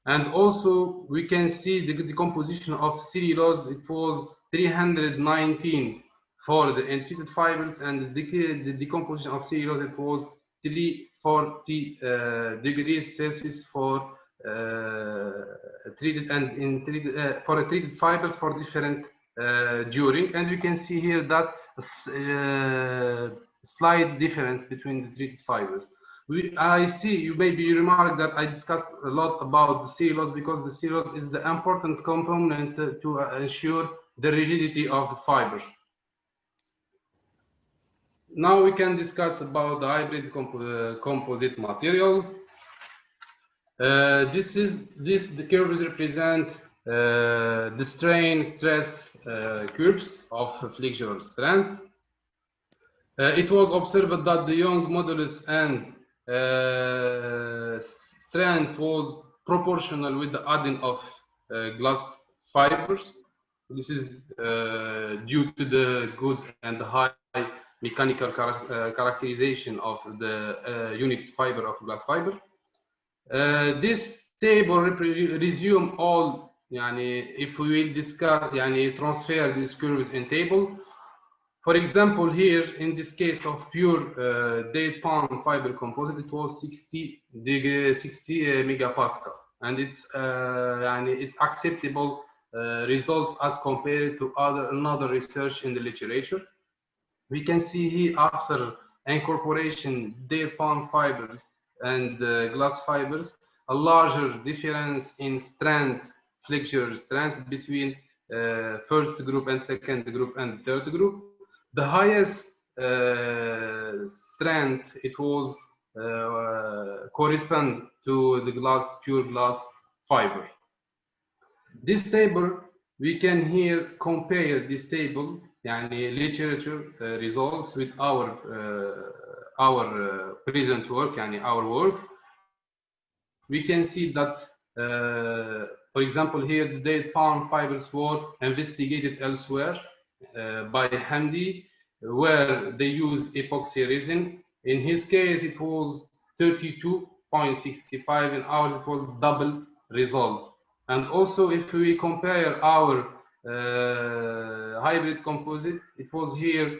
And also we can see the decomposition of cellulose. It was 319 for the untreated fibers, and the decomposition of cellulose, it was 340 degrees Celsius for treated and untreated for treated fibers for different during. And we can see here that slight difference between the treated fibers. I see you maybe remark that I discussed a lot about the cellulose, because the cellulose is the important component to ensure the rigidity of the fibers. Now we can discuss about the hybrid composite materials. The curves represent the strain stress curves of flexural strength. It was observed that the Young modulus and strength was proportional with the adding of glass fibers. This is due to the good and high mechanical characterization of the unit fiber of glass fiber. This table resume all, if we will discuss, transfer these curves in table. For example, here in this case of pure date palm fiber composite, it was 60 megapascal, and it's acceptable result as compared to another research in the literature. We can see here after incorporation date palm fibers and glass fibers, a larger difference in strength, flexure strength between first group and second group and third group. The highest strength, it was correspond to the pure glass fiber. This table, we can here compare this table, literature results with our present work, our work. We can see that, for example, here the date palm fibers were investigated elsewhere by Hamdi, where they used epoxy resin. In his case, it was 32.65, in ours it was double results. And also, if we compare our hybrid composite, it was here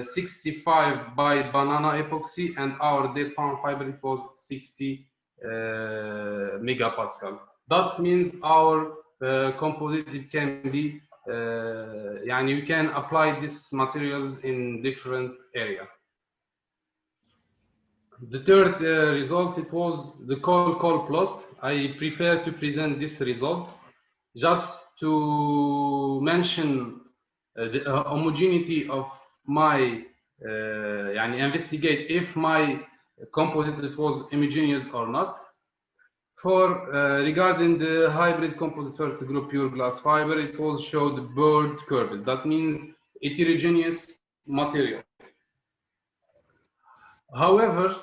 65 by banana epoxy, and our date palm fiber, it was 60 megapascal. That means our composite, it can be you can apply these materials in different area. The third result, it was the call plot. I prefer to present this result just to mention the homogeneity of my investigate if my composite was homogeneous or not. For regarding the hybrid composite first group pure glass fiber, it was showed bird curves. That means heterogeneous material. However,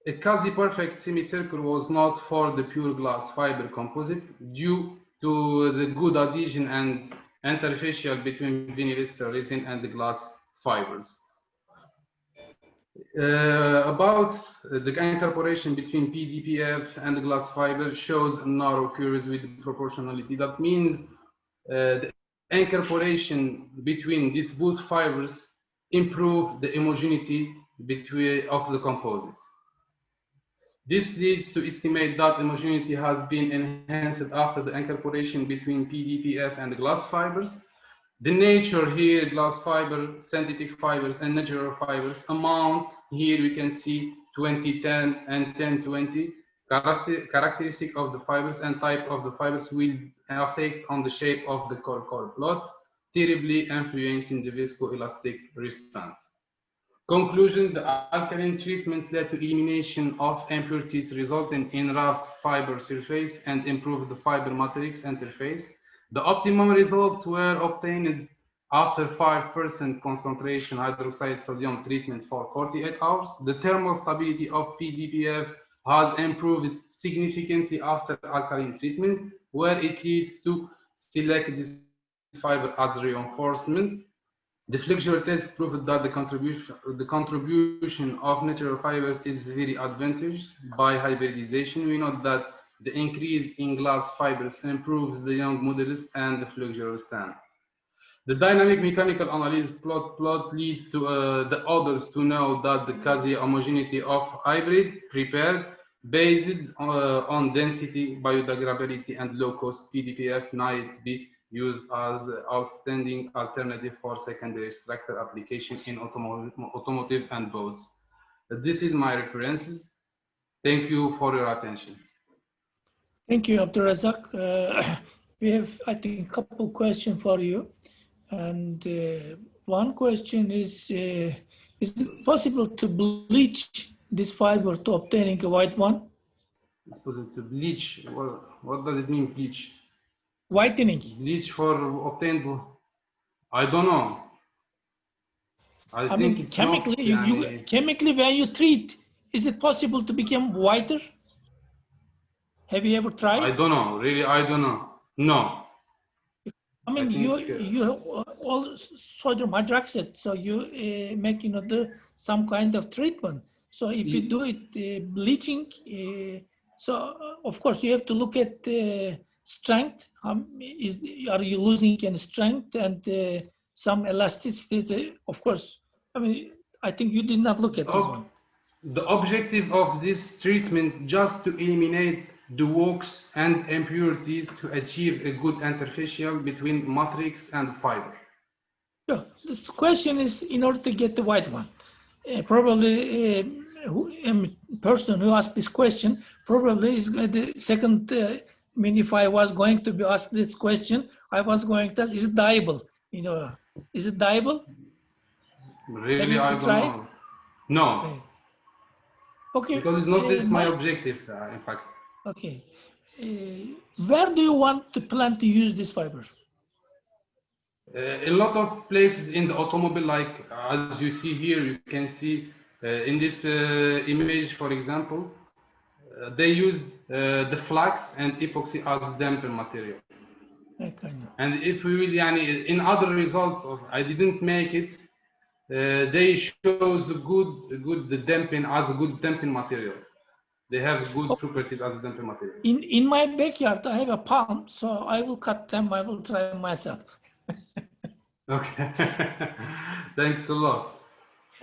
a quasi-perfect semicircle was not for the pure glass fiber composite due to the good adhesion and interfacial between vinyl ester resin and the glass fibers. About the incorporation between PDPF and the glass fiber shows narrow curves with proportionality. That means the incorporation between these both fibers improve the homogeneity of the composites. This leads to estimate that homogeneity has been enhanced after the incorporation between PDPF and glass fibers. The nature here, glass fiber, synthetic fibers, and natural fibers amount, here we can see 2010 and 1020. Characteristic of the fibers and type of the fibers will affect on the shape of the core plot, terribly influencing the viscoelastic response. Conclusion, the alkaline treatment led to elimination of impurities resulting in rough fiber surface and improved the fiber matrix interface. The optimum results were obtained after 5% concentration hydroxide sodium treatment for 48 hours. The thermal stability of PDPF has improved significantly after alkaline treatment, where it leads to select this fiber as reinforcement. The flexure test proved that the contribution of natural fibers is very advantageous by hybridization. We know that the increase in glass fibers improves the young modulus and the flexure stand. The dynamic mechanical analysis plot leads to the authors to know that the quasi-homogeneity of hybrid prepared based on density, biodegradability, and low-cost PDPF might be used as outstanding alternative for secondary structure application in automotive and boats. This is my references. Thank you for your attention. Thank you, Abdulrazak. We have, I think, a couple questions for you. And one question is it possible to bleach this fiber to obtaining a white one? It's possible to bleach. What does it mean, bleach? Whitening. Bleach for obtained. I don't know. I think mean, it's chemically, not, chemically, when you treat, is it possible to become whiter? Have you ever tried? I don't know. Really, I don't know. No. I mean, you all sodium hydroxide, so you make some kind of treatment. So if you do it bleaching, so of course you have to look at strength. Are you losing any strength and some elasticity? Of course. I mean, I think you did not look at this one. The objective of this treatment just to eliminate the wax and impurities to achieve a good interfacial between matrix and fiber. Yeah, this question is in order to get the white one. Probably a person who asked this question probably is the second. I mean, if I was going to be asked this question, I was going to ask, is it dyeable? Is it dyeable? Really, I don't know. No. Okay. Because it's not this my objective, in fact. Okay. Where do you want to plan to use this fiber? A lot of places in the automobile, like as you see here, you can see in this image, for example, they use the flax and epoxy as damper material. And if we will, in other results of I didn't make it, they shows the damping as a good damping material. They have good properties as a damping material. In my backyard, I have a palm, so I will cut them. I will try myself. Okay. Thanks a lot.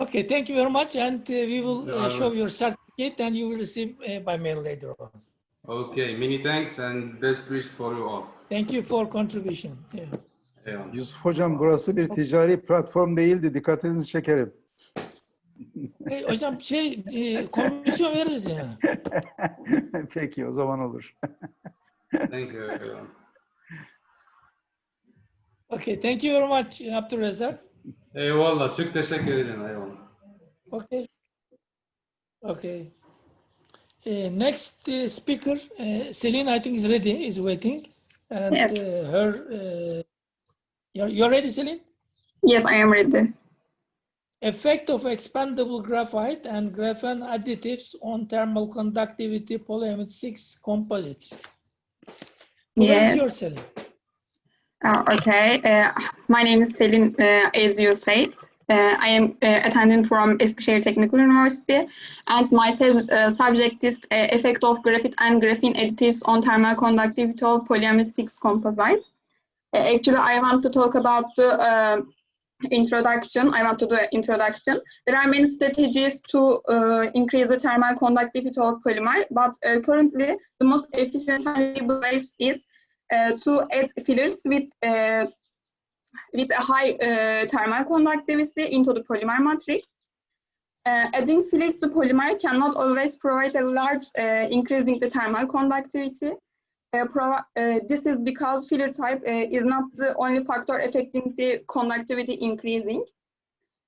Okay, thank you very much, and we will show your certificate, and you will receive by mail later on. Okay, many thanks and best wishes for you all. Thank you for contribution. Yeah. Yusuf Hocam, burası bir ticari platform değildi. Dikkatinizi çekerim. Hocam komisyon veririz yani. Peki, o zaman olur. Thank you. Okay, thank you very much, Abdulrazak. Eyvallah, çok teşekkür ederim. Eyvallah. Okay. Okay. Next speaker, Celine, I think is ready, is waiting. And yes. You're ready, Celine? Yes, I am ready. Effect of expandable graphite and graphene additives on thermal conductivity polyamide 6 composites. Yes. Your Celine. Okay. My name is Celine, as you said. I am attending from Eskişehir Technical University, and my subject is effect of graphite and graphene additives on thermal conductivity of polyamide 6 composite. Actually, I want to talk about the introduction. I want to do an introduction. There are many strategies to increase the thermal conductivity of polymer, but currently the most efficient and reliable way is to add fillers with a high thermal conductivity into the polymer matrix. Adding fillers to polymer cannot always provide a large increasing the thermal conductivity. This is because filler type is not the only factor affecting the conductivity increasing.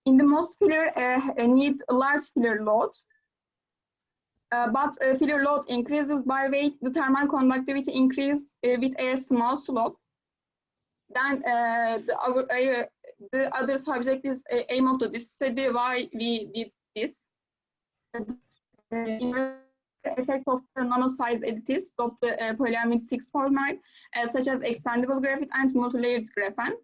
In the most filler need a large filler load, but filler load increases by weight, the thermal conductivity increase with a small slope. Then the other subject is aim of this study, why we did this. The effect of the nano-size additives of the polyamide 6 polymer, such as expandable graphite and multi-layered graphene,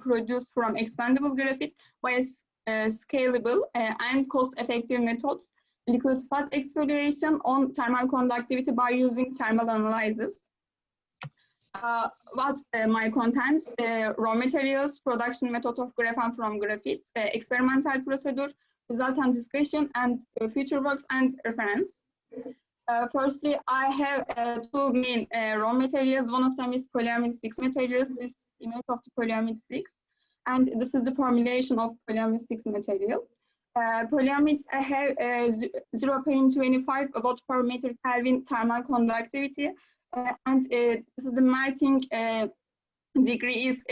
produced from expandable graphite by a scalable and cost-effective method, liquid fast exfoliation on thermal conductivity by using thermal analysis. What's my contents? Raw materials, production method of graphene from graphite, experimental procedure, result and discussion, and future works and reference. Firstly, I have two main raw materials. One of them is polyamide 6 materials. This image of the polyamide 6, and this is the formulation of polyamide 6 material. Polyamides have 0.25 watt per meter Kelvin thermal conductivity, and this is the melting degree is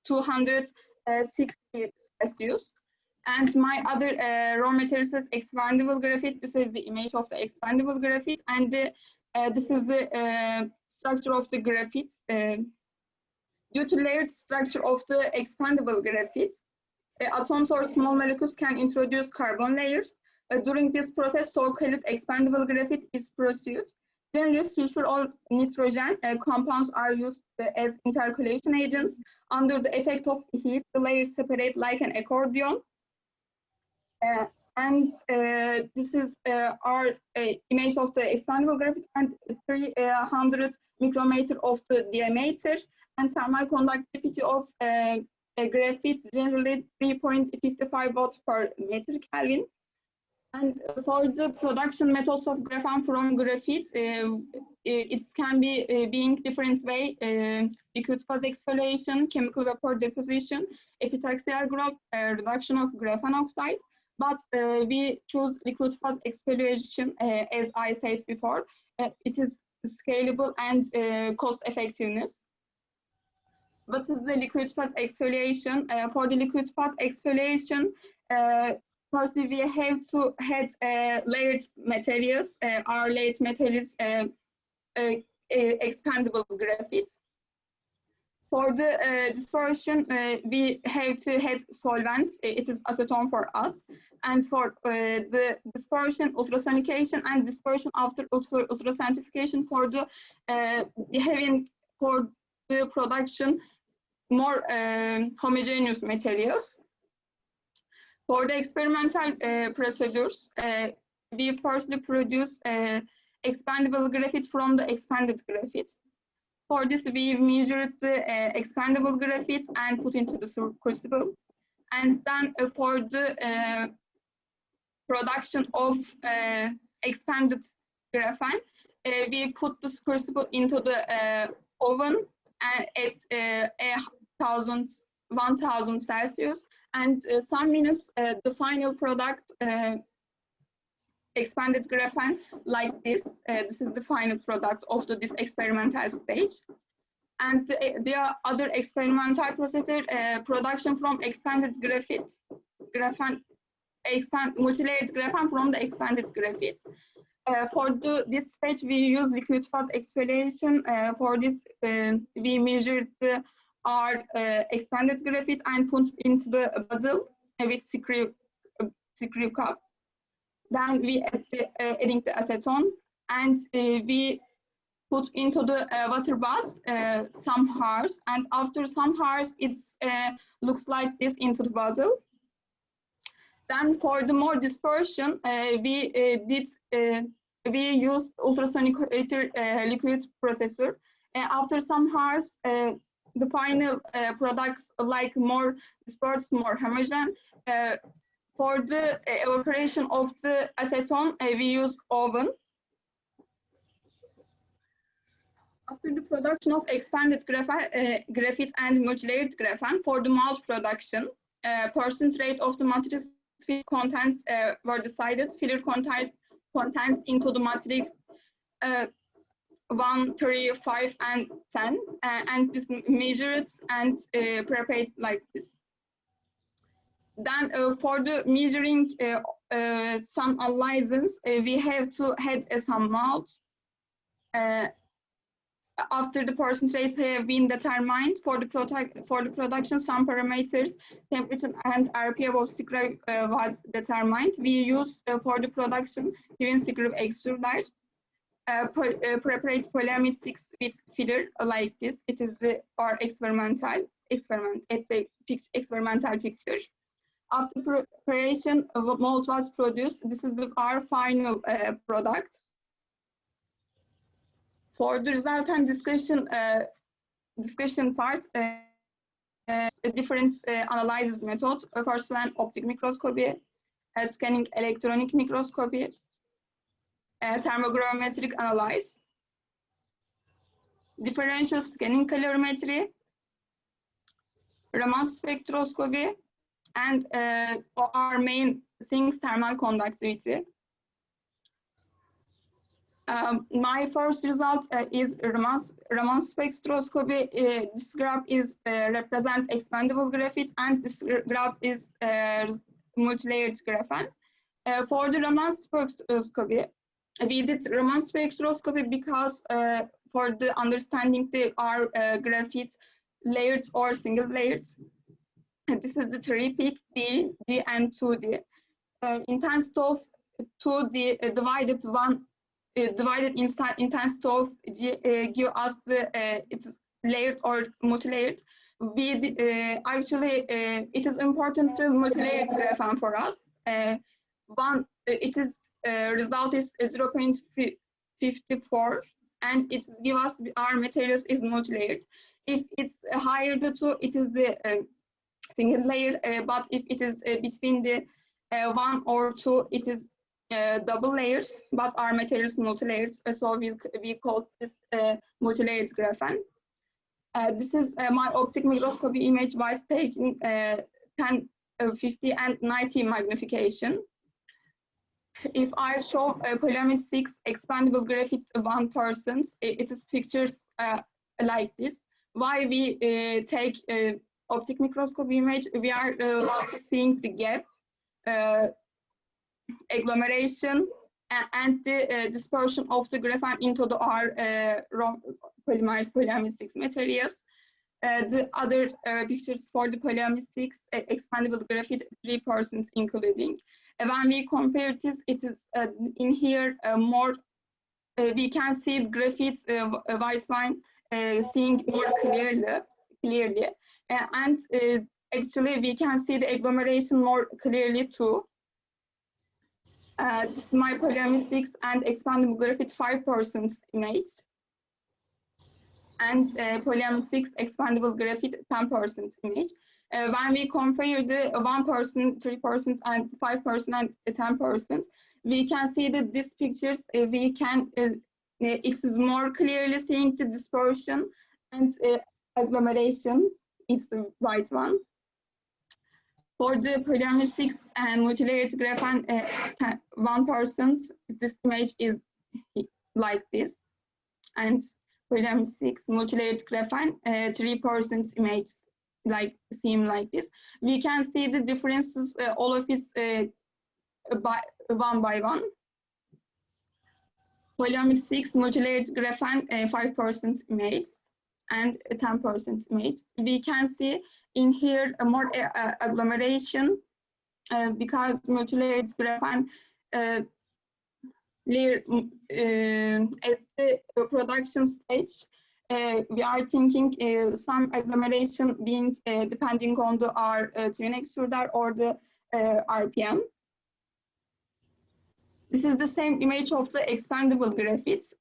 260 Celsius. And my other raw materials is expandable graphite. This is the image of the expandable graphite, and this is the structure of the graphite. Due to layered structure of the expandable graphite, atoms or small molecules can introduce carbon layers. During this process, so-called expandable graphite is produced. Generally, sulfur or nitrogen compounds are used as intercalation agents. Under the effect of heat, the layers separate like an accordion. This is our image of the expandable graphite, and 300 micrometer of the diameter, and thermal conductivity of graphite generally 3.55 watts per meter Kelvin. And for the production methods of graphene from graphite, it can be being different way: liquid phase exfoliation, chemical vapor deposition, epitaxial growth, reduction of graphene oxide. But we choose liquid phase exfoliation, as I said before. It is scalable and cost effectiveness. What is the liquid phase exfoliation? For the liquid phase exfoliation, firstly, we have to have layered materials. Our layered materials, expandable graphite. For the dispersion, we have to have solvents. It is acetone for us. And for the dispersion, ultrasonication, and dispersion after ultracentrifugation for the having for the production more homogeneous materials. For the experimental procedures, we firstly produce expandable graphite from the expanded graphite. For this, we measured the expandable graphite and put into the crucible. And then for the production of expanded graphene, we put this crucible into the oven at 1000 Celsius, and some minutes the final product expanded graphene like this. This is the final product of this experimental stage. And there are other experimental procedure, production from expanded graphite, multi-layered graphene from the expanded graphite. For this stage, we use liquid phase exfoliation. For this, we measured our expanded graphite and put into the bottle with screw cup. Then we adding the acetone, and we put into the water bath some hours, and after some hours it looks like this into the bottle. Then for the more dispersion, we used ultrasonic liquid processor. After some hours, the final products like more dispersed, more homogeneous. For the evaporation of the acetone, we use oven. After the production of expanded graphite and multilayered graphene for the malt production, percent rate of the matrix contents were decided. Filler contents into the matrix 1, 3, 5, and 10, and this measured and prepared like this. Then for the measuring some analysis, we have to add some malt. After the percentages have been determined for the production, some parameters, temperature and RP above secret was determined. We use for the production during secret extruder. Preparate polyamide 6 with filler like this. It is our experimental picture. After preparation, mold was produced. This is our final product. For the result and discussion part, different analysis methods. First one, optic microscopy, scanning electronic microscopy, thermogrametric analysis, differential scanning calorimetry, Raman spectroscopy, and our main things, thermal conductivity. My first result is Raman spectroscopy. This graph is represent expandable graphite, and this graph is multilayered graphene. For the Raman spectroscopy, we did Raman spectroscopy because for the understanding our graphite layered or single layered. And this is the 3-peak D, and 2D. Intensity of 2D divided intensity of G give us the it's layered or multilayered. We actually it is important to multilayered graphene for us. Result is 0.54, and it give us our materials is multilayered. If it's higher than 2, it is the single layer, but if it is between the 1 or 2, it is double layers, but our material is multi-layered, so we call this multi-layered graphene. This is my optic microscopy image was taken 10, 50, and 90 magnification. If I show polyamide 6 expandable graphite 1%, it is pictures like this. Why we take optic microscopy image? We are allowed to seeing the gap, agglomeration, and the dispersion of the graphene into our polymerized polyamide 6 materials. The other pictures for the polyamide 6 expandable graphite 3% including. When we compare this, it is in here more. We can see graphite white wine seeing more clearly, and actually we can see the agglomeration more clearly too. This is my polyamide 6 and expandable graphite 5% image, and polyamide 6 expandable graphite 10% image. When we compare the 1%, 3%, and 5% and 10%, we can see that these pictures we can it is more clearly seeing the dispersion and agglomeration. It's the white one. For the polyamide 6 and multilayered graphene 1%, this image is like this, and polyamide 6 multilayered graphene 3% image seem like this. We can see the differences, all of it one by one. Polyamide 6 multilayered graphene 5% image and 10% image. We can see in here a more agglomeration because multilayered graphene layer at the production stage. We are thinking some agglomeration being depending on our twin extruder or the RPM. This is the same image of the expandable graphites.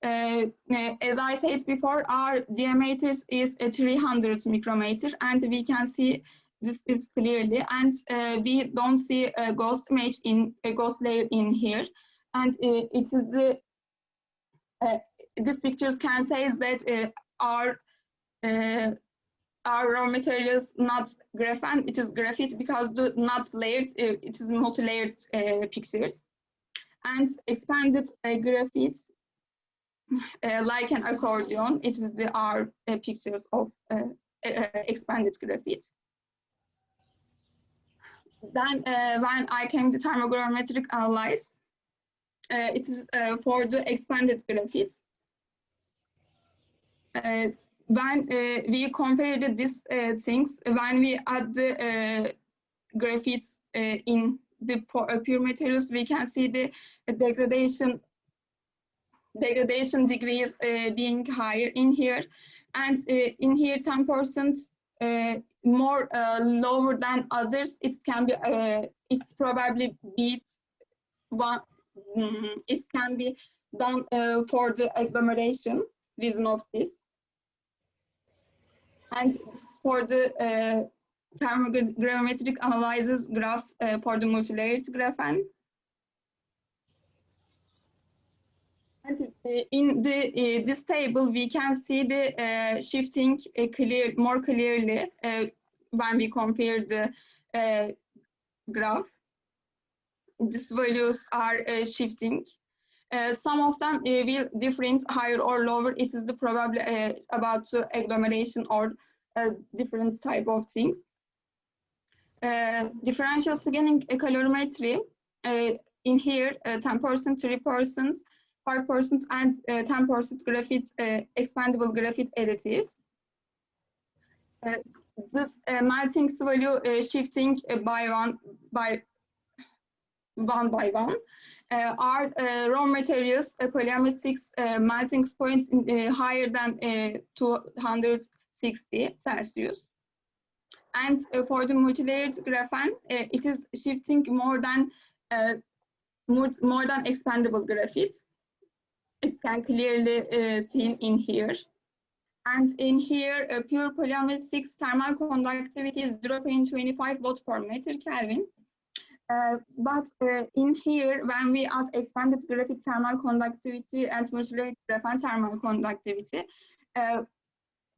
As I said before, our diameter is 300 micrometer, and we can see this is clearly, and we don't see a ghost image in a ghost layer in here. And it is the these pictures can say that our raw materials not graphene, it is graphite, because the not layered, it is multi-layered pictures. And expanded graphite, like an accordion, it is the our pictures of expanded graphite. Then when I came to thermogrametric analysis, it is for the expanded graphite. When we compared these things, when we add the graphites in the pure materials, we can see the degradation degrees being higher in here, and in here 10% more lower than others. It can be it's probably beat one. It can be done for the agglomeration reason of this, and for the thermogrametric analysis graph for the multi-layered graphene. And in the this table, we can see the shifting more clearly when we compare the graph. These values are shifting. Some of them will different higher or lower. It is the probably about agglomeration or different type of things. Differential scanning calorimetry in here 10%, 3%, 5%, and 10% graphite expandable graphite additives. This melting value shifting by one by one. Our raw materials polyamide 6 melting points higher than 260 Celsius. And for the multi-layered graphene, it is shifting more than expandable graphite. It can clearly seen in here. And in here, pure polyamide 6 thermal conductivity is 0.25 watt per meter Kelvin. But in here, when we add expanded graphite thermal conductivity and multi-layered graphene thermal conductivity,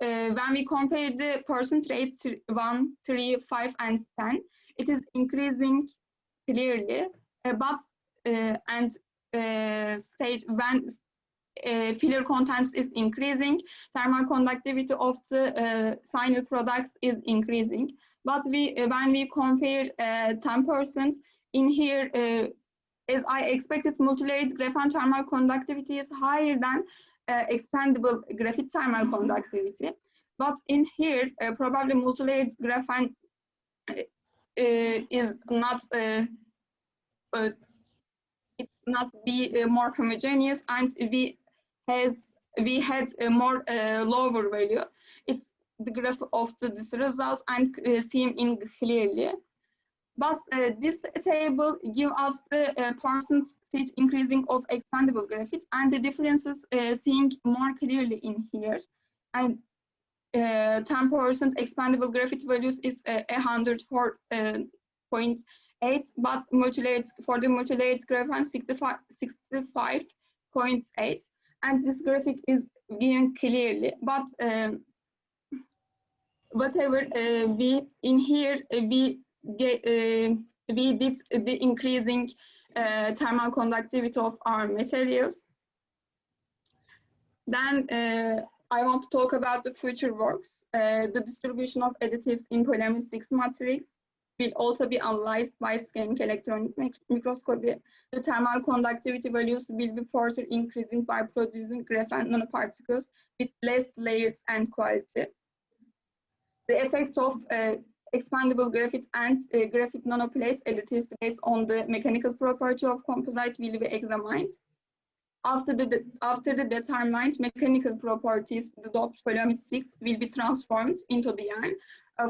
when we compare the percent rate 1, 3, 5, and 10, it is increasing clearly. But and state when filler contents is increasing, thermal conductivity of the final products is increasing. But when we compare 10% in here, as I expected, multi-layered graphene thermal conductivity is higher than expandable graphite thermal conductivity. But in here, probably multi-layered graphene is not it's not be more homogeneous, and we had a more lower value. It's the graph of this result and seen in clearly. But this table gives us the percentage increasing of expandable graphite, and the differences seen more clearly in here. And 10% expandable graphite values is 104.8, but for the multi-layered graphene 65.8, and this graphic is given clearly. But whatever we in here we did the increasing thermal conductivity of our materials. Then I want to talk about the future works. The distribution of additives in polyamide 6 matrix will also be analyzed by scanning electron microscopy. The thermal conductivity values will be further increasing by producing graphene nanoparticles with less layers and quality. The effect of expandable graphite and graphite nanoplates additives based on the mechanical property of composite will be examined. After the determined mechanical properties, the doped polyamide 6 will be transformed into the iron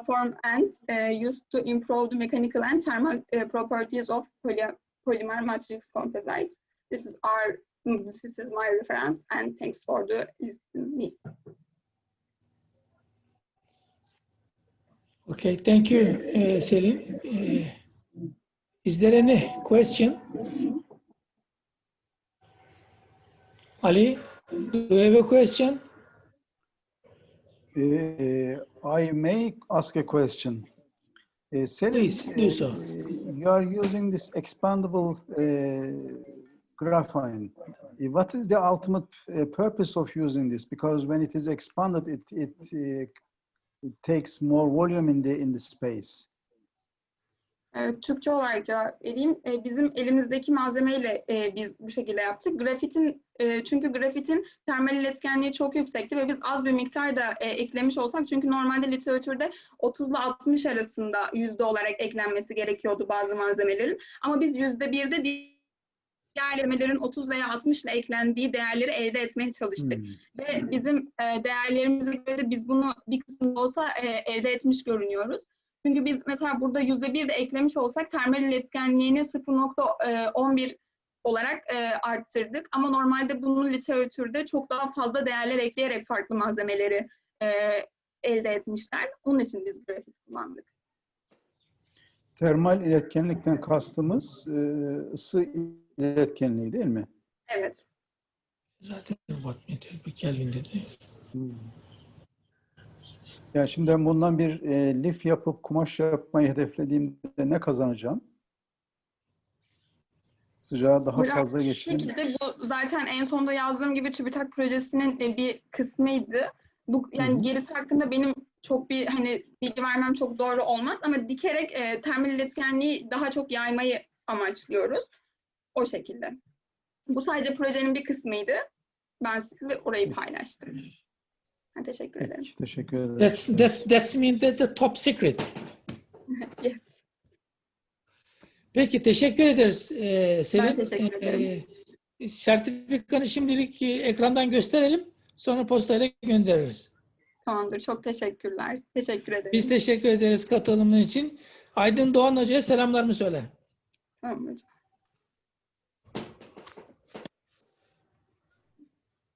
form and used to improve the mechanical and thermal properties of polymer matrix composites. This is my reference, and thanks for the listening me. Okay, thank you, Selin. Is there any question? Ali, do you have a question? I may ask a question. Selin, Please do so. You are using this expandable graphene. What is the ultimate purpose of using this? Because when it is expanded, it takes more volume in the space. Türkçe olarak cevap vereyim. Bizim elimizdeki malzemeyle biz bu şekilde yaptık. Grafitin, çünkü grafitin termal iletkenliği çok yüksekti ve biz az bir miktar da eklemiş olsak, çünkü normalde literatürde 30 ile 60 arasında yüzde olarak eklenmesi gerekiyordu bazı malzemelerin. Ama biz %1'de diğer malzemelerin 30 veya 60 ile eklendiği değerleri elde etmeye çalıştık. Ve bizim değerlerimize göre de biz bunu bir kısmında olsa elde etmiş görünüyoruz. Çünkü biz mesela burada %1 de eklemiş olsak termal iletkenliğini 0.11 olarak arttırdık. Ama normalde bunun literatürde çok daha fazla değerler ekleyerek farklı malzemeleri elde etmişler. Onun için biz grafit kullandık. Termal iletkenlikten kastımız ısı iletkenliği değil mi? Evet. Zaten wattmetre bir Kelvin dedi. Yani şimdi ben bundan bir lif yapıp kumaş yapmayı hedeflediğimde ne kazanacağım? Sıcağı daha fazla geçireyim. Şekilde bu zaten en sonda yazdığım gibi TÜBİTAK projesinin bir kısmıydı. Bu yani gerisi hakkında benim çok bir bilgi vermem çok doğru olmaz ama dikerek termal iletkenliği daha çok yaymayı amaçlıyoruz. O şekilde. Bu sadece projenin bir kısmıydı. Ben size orayı paylaştım. Teşekkür ederim. Teşekkür ederim. That's the top secret. Yes. Peki teşekkür ederiz Selin. Ben teşekkür ederim. Sertifikanı şimdilik ekrandan gösterelim. Sonra postayla göndeririz. Tamamdır. Çok teşekkürler. Teşekkür ederim. Biz teşekkür ederiz katılımın için. Aydın Doğan Hoca'ya selamlarımı söyle. Tamam hocam.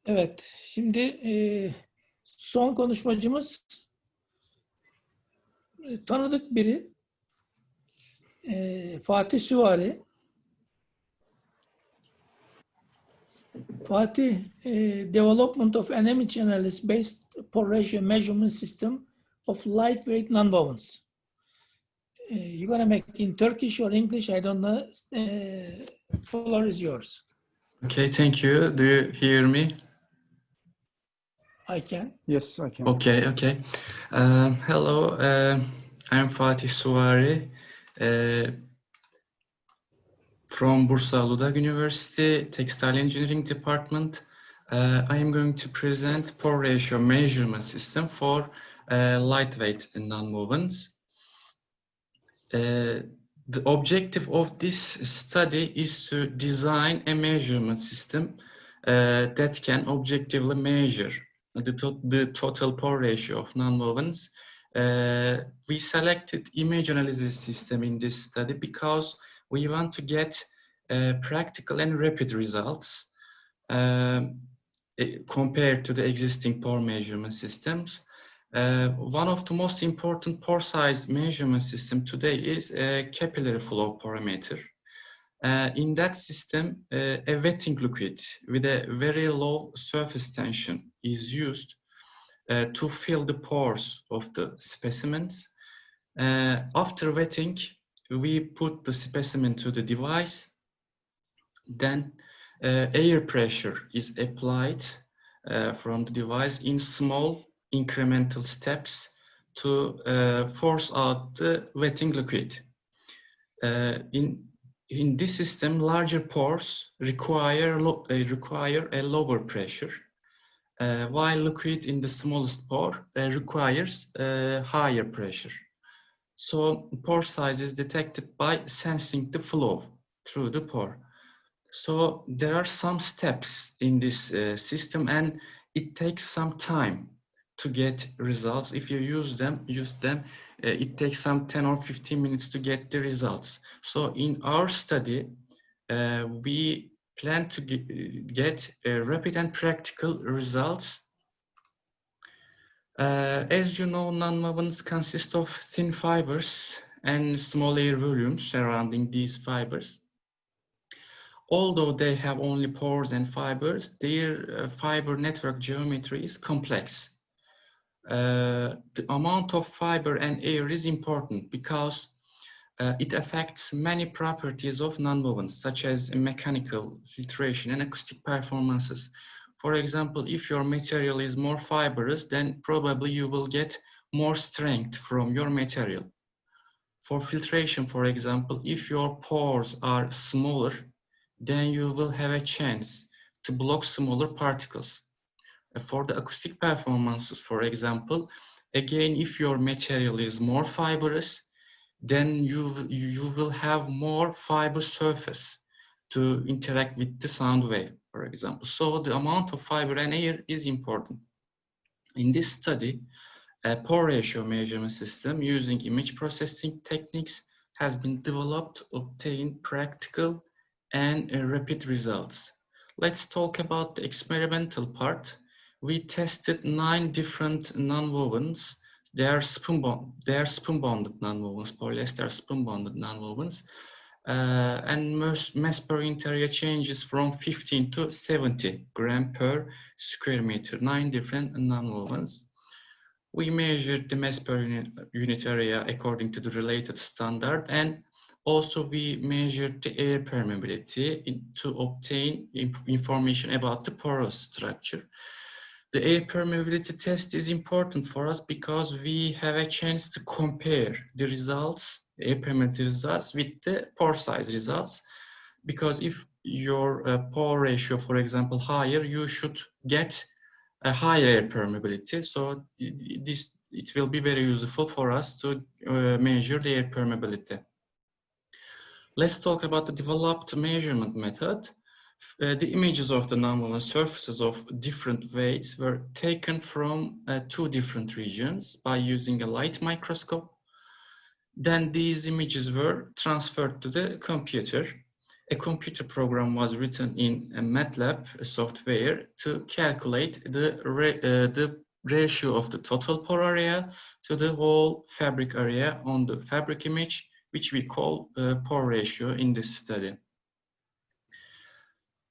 Evet. Şimdi son konuşmacımız tanıdık biri. Fatih Süvari. Fatih, development of an image analysis based pore ratio measurement system of lightweight nonwovens. You're going to make it in Turkish or English, I don't know. Floor is yours. Okay, thank you. Do you hear me? I can. Yes, I can. Okay. Hello, I'm Fatih Suvari from Bursa Uludağ University, Textile Engineering Department. I am going to present pore ratio measurement system for lightweight nonwovens. The objective of this study is to design a measurement system that can objectively measure the total pore ratio of nonwovens. We selected image analysis system in this study because we want to get practical and rapid results compared to the existing pore measurement systems. One of the most important pore size measurement system today is a capillary flow porometer. In that system, a wetting liquid with a very low surface tension is used to fill the pores of the specimens. After wetting, we put the specimen to the device. Then air pressure is applied from the device in small incremental steps to force out the wetting liquid. In this system, larger pores require a lower pressure, while liquid in the smallest pore requires higher pressure. So pore size is detected by sensing the flow through the pore. So there are some steps in this system, and it takes some time to get results. If you use them, it takes some 10 or 15 minutes to get the results. So in our study, we plan to get rapid and practical results. As you know, nonwovens consist of thin fibers and small air volumes surrounding these fibers. Although they have only pores and fibers, their fiber network geometry is complex. The amount of fiber and air is important because it affects many properties of nonwovens, such as mechanical, filtration, and acoustic performances. For example, if your material is more fibrous, then probably you will get more strength from your material. For filtration, for example, if your pores are smaller, then you will have a chance to block smaller particles. For the acoustic performances, for example, again, if your material is more fibrous, then you will have more fiber surface to interact with the sound wave, for example. So the amount of fiber and air is important. In this study, a pore ratio measurement system using image processing techniques has been developed to obtain practical and rapid results. Let's talk about the experimental part. We tested 9 different nonwovens. They are spoon-bonded nonwovens, polyester spoon-bonded nonwovens, and mass per unit area changes from 15 to 70 gram per square meter, 9 different nonwovens. We measured the mass per unit area according to the related standard, and also we measured the air permeability to obtain information about the porous structure. The air permeability test is important for us because we have a chance to compare the results, the air permeability results, with the pore size results. Because if your pore ratio, for example, higher, you should get a higher air permeability. So it will be very useful for us to measure the air permeability. Let's talk about the developed measurement method. The images of the nonwoven surfaces of different weights were taken from 2 different regions by using a light microscope. Then these images were transferred to the computer. A computer program was written in a MATLAB software to calculate the ratio of the total pore area to the whole fabric area on the fabric image, which we call pore ratio in this study.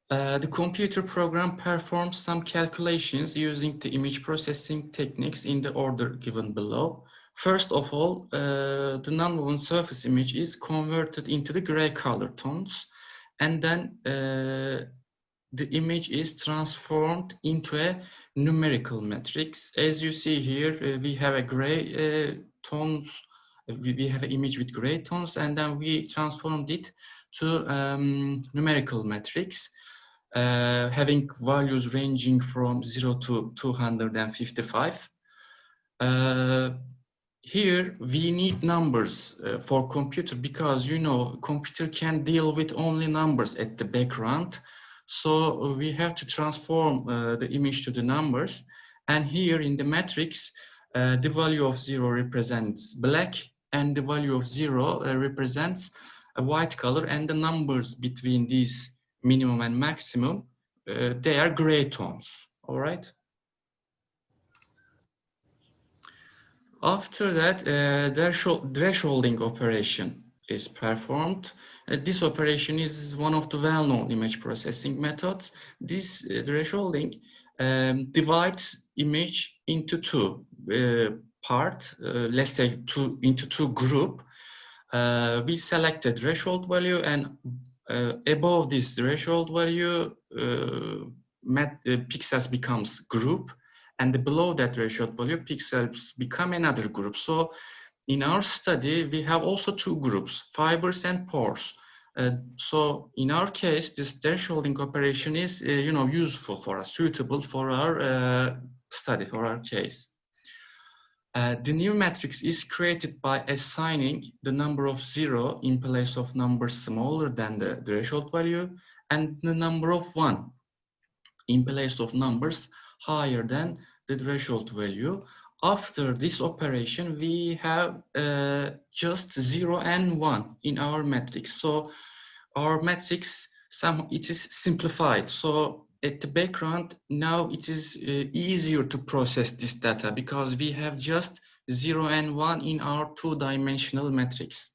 The computer program performs some calculations using the image processing techniques in the order given below. First of all, the nonwoven surface image is converted into the gray color tones, and then the image is transformed into a numerical matrix. As you see here, we have a gray tones, we have an image with gray tones, and then we transformed it to numerical matrix, having values ranging from 0 to 255. Here we need numbers for computer because, you know, computer can deal with only numbers at the background. So we have to transform the image to the numbers. And here in the matrix, the value of 0 represents black, and the value of 0 represents a white color, and the numbers between these minimum and maximum, they are gray tones, all right? After that, thresholding operation is performed. This operation is one of the well-known image processing methods. This thresholding divides image into 2 parts, let's say into 2 groups. We select a threshold value, and above this threshold value, pixels becomes group, and below that threshold value, pixels become another group. So in our study, we have also 2 groups, fibers and pores. So in our case, this thresholding operation is useful for us, suitable for our study, for our case. The new matrix is created by assigning the number of 0 in place of numbers smaller than the threshold value, and the number of 1 in place of numbers higher than the threshold value. After this operation, we have just 0 and 1 in our matrix. So our matrix it is simplified. So at the background, now it is easier to process this data because we have just 0 and 1 in our two-dimensional matrix.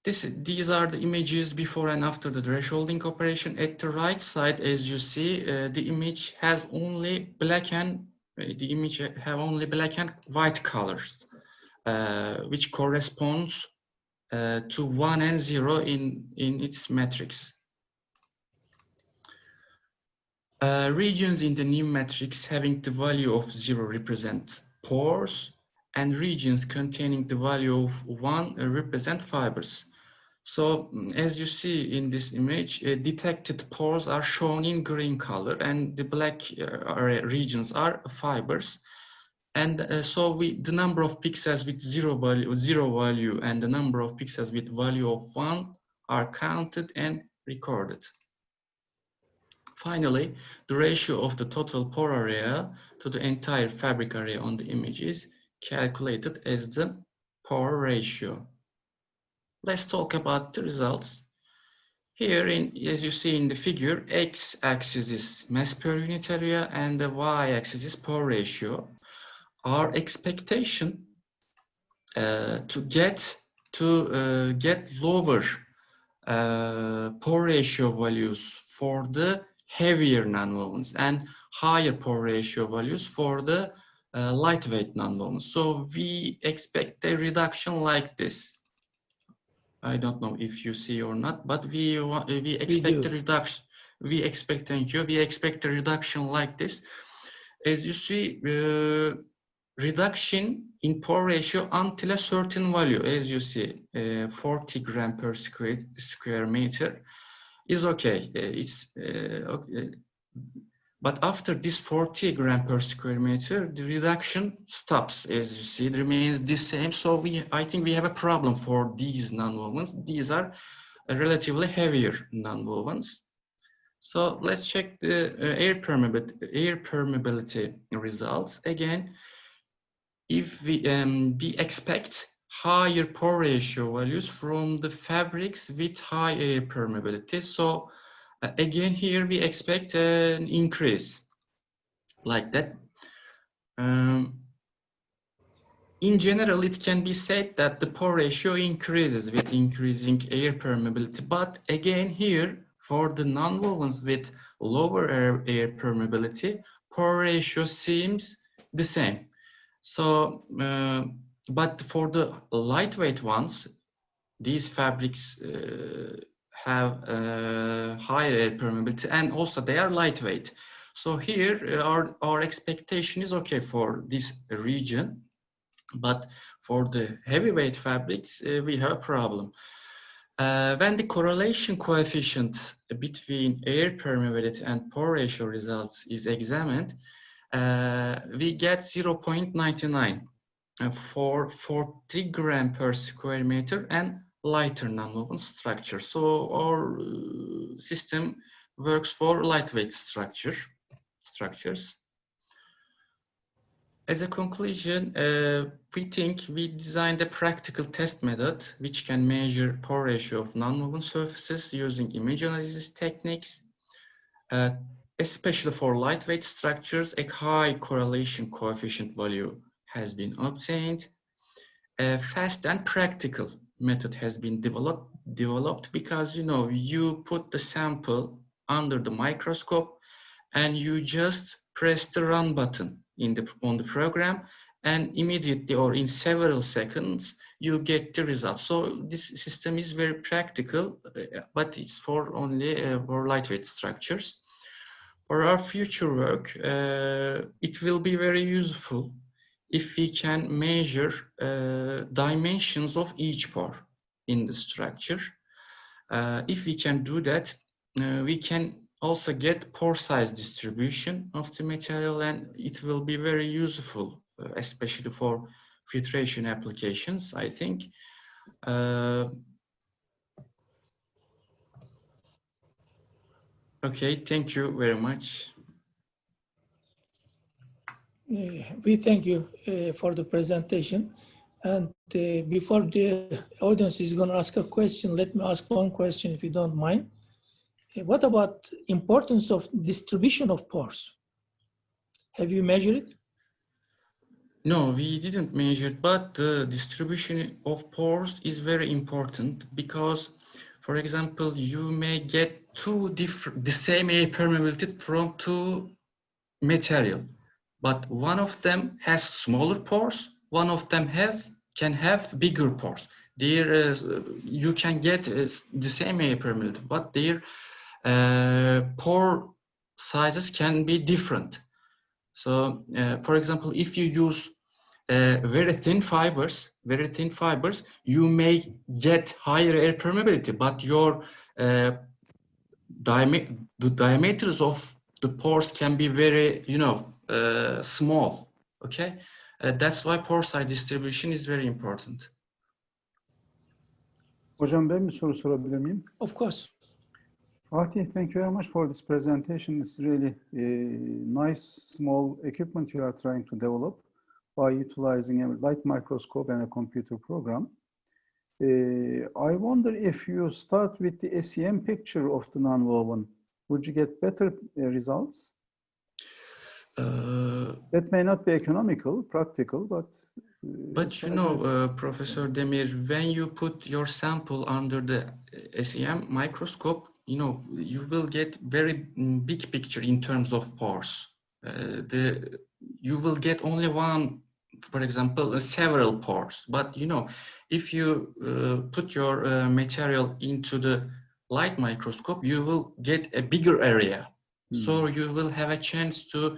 These are the images before and after the thresholding operation. At the right side, as you see, the image has only black and white colors, which corresponds to 1 and 0 in its matrix. Regions in the new matrix having the value of 0 represent pores, and regions containing the value of 1 represent fibers. So as you see in this image, detected pores are shown in green color, and the black regions are fibers. And so the number of pixels with zero value and the number of pixels with value of 1 are counted and recorded. Finally, the ratio of the total pore area to the entire fabric area on the image is calculated as the pore ratio. Let's talk about the results. Here, as you see in the figure, x-axis is mass per unit area and the y-axis is pore ratio. Our expectation to get lower pore ratio values for the heavier nonwovens and higher pore ratio values for the lightweight nonwovens. So we expect a reduction like this. I don't know if you see or not, but we expect a reduction. We expect a reduction like this. As you see, reduction in pore ratio until a certain value, as you see, 40 gram per square meter is okay. Okay. But after this 40 gram per square meter, the reduction stops. As you see, it remains the same. So I think we have a problem for these nonwovens. These are relatively heavier nonwovens. So let's check the air permeability results. Again, if we expect higher pore ratio values from the fabrics with high air permeability. So again, here we expect an increase like that. In general, it can be said that the pore ratio increases with increasing air permeability. But again, here, for the nonwovens with lower air permeability, pore ratio seems the same. So, but for the lightweight ones, these fabrics have higher air permeability and also they are lightweight. So here our expectation is okay for this region, but for the heavyweight fabrics, we have a problem. When the correlation coefficient between air permeability and pore ratio results is examined, we get 0.99 for 40 gram per square meter and lighter nonwoven structure. So our system works for lightweight structures. As a conclusion, we think we designed a practical test method which can measure pore ratio of nonwoven surfaces using image analysis techniques. Especially for lightweight structures, a high correlation coefficient value has been obtained. A fast and practical method has been developed because, you know, you put the sample under the microscope and you just press the run button on the program, and immediately or in several seconds you get the results. So this system is very practical, but it's for only for lightweight structures. For our future work, it will be very useful if we can measure dimensions of each pore in the structure. If we can do that, we can also get pore size distribution of the material, and it will be very useful, especially for filtration applications, I think. Okay, thank you very much. We thank you for the presentation. And before the audience is going to ask a question, let me ask one question if you don't mind. What about importance of distribution of pores? Have you measured it? No, we didn't measure it, but the distribution of pores is very important because, for example, you may get the same air permeability from two material, but one of them has smaller pores, one of them can have bigger pores. There, you can get the same air permeability, but their pore sizes can be different. So, for example, if you use very thin fibers, you may get higher air permeability, but your the diameters of the pores can be very, small. Okay, that's why pore size distribution is very important. Hocam ben bir soru sorabilir miyim? Of course. Fatih, thank you very much for this presentation. It's really nice small equipment you are trying to develop by utilizing a light microscope and a computer program. I wonder if you start with the SEM picture of the nonwoven, would you get better results? That may not be economical, practical, but Professor Demir, when you put your sample under the SEM microscope, you will get very big picture in terms of pores. You will get only one, for example, several pores. But if you put your material into the light microscope, you will get a bigger area. So you will have a chance to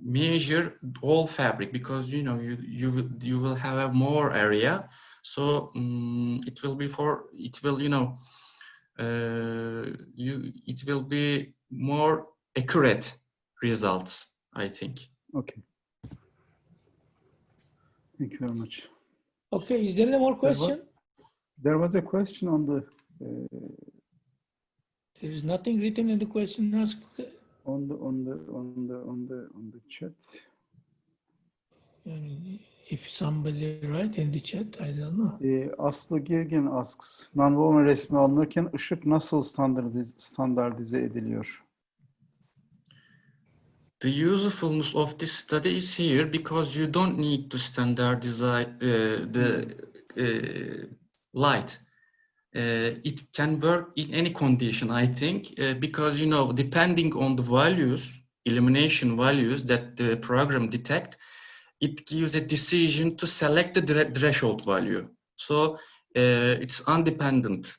measure all fabric because you will have a more area. So it will be more accurate results, I think. Okay. Thank you very much. Okay, is there any more question? There was a question on the. There is nothing written in the question asked. On the chat. If somebody write in the chat, I don't know. Aslı Girgin asks, nonwoven resmi alınırken ışık nasıl standartize ediliyor? The usefulness of this study is here because you don't need to standardize the light. It can work in any condition, I think, because, depending on the values, illumination values that the program detect, it gives a decision to select the threshold value. So it's independent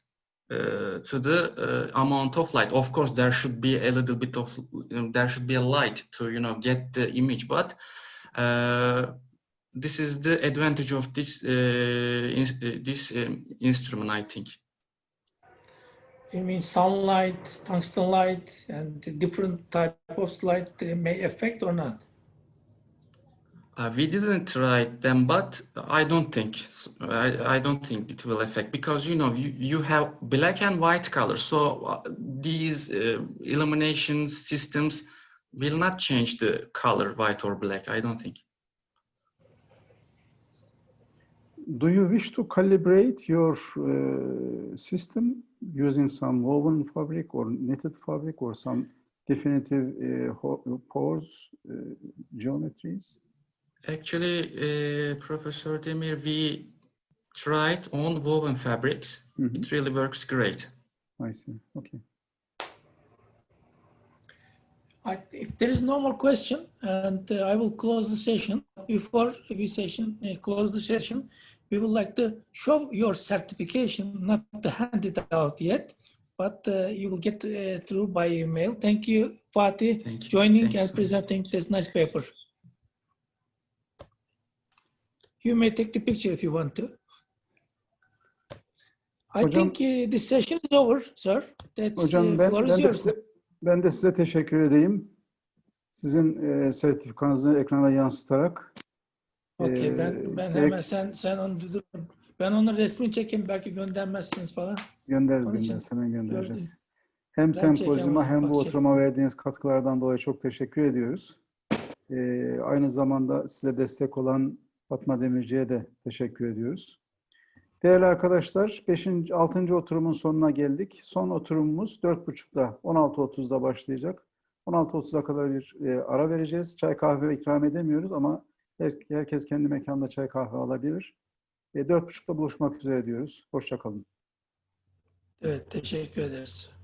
to the amount of light. Of course, there should be a little bit of, there should be a light to, get the image, but this is the advantage of this instrument, I think. You mean sunlight, tungsten light, and different type of light may affect or not? We didn't try them, but I don't think it will affect because you have black and white color, so these illumination systems will not change the color white or black. I don't think. Do you wish to calibrate your system using some woven fabric or knitted fabric or some definitive pores geometries? Actually, Professor Demir, we tried on woven fabrics. It really works great. I see. Okay. If there is no more question, and I will close the session. Before we close the session, we would like to show your certification, not to hand it out yet, but you will get through by email. Thank you, Fatih, joining and presenting this nice paper. You may take the picture if you want to. I think this session is over, sir. Hocam ben de size teşekkür edeyim. Sizin sertifikanızı ekrana yansıtarak. Okay, ben hemen sen onu durun. Ben onun resmini çekeyim, belki göndermezsiniz falan. Göndeririz, hemen göndereceğiz. Hem sempozyuma hem bu oturuma verdiğiniz katkılardan dolayı çok teşekkür ediyoruz. Aynı zamanda size destek olan Fatma Demirci'ye de teşekkür ediyoruz. Değerli arkadaşlar, 6. oturumun sonuna geldik. Son oturumumuz 4.30'da, 16.30'da başlayacak. 16.30'a kadar bir ara vereceğiz. Çay kahve ikram edemiyoruz ama herkes kendi mekanında çay kahve alabilir. 4.30'da buluşmak üzere diyoruz. Hoşça kalın. Evet, teşekkür ederiz.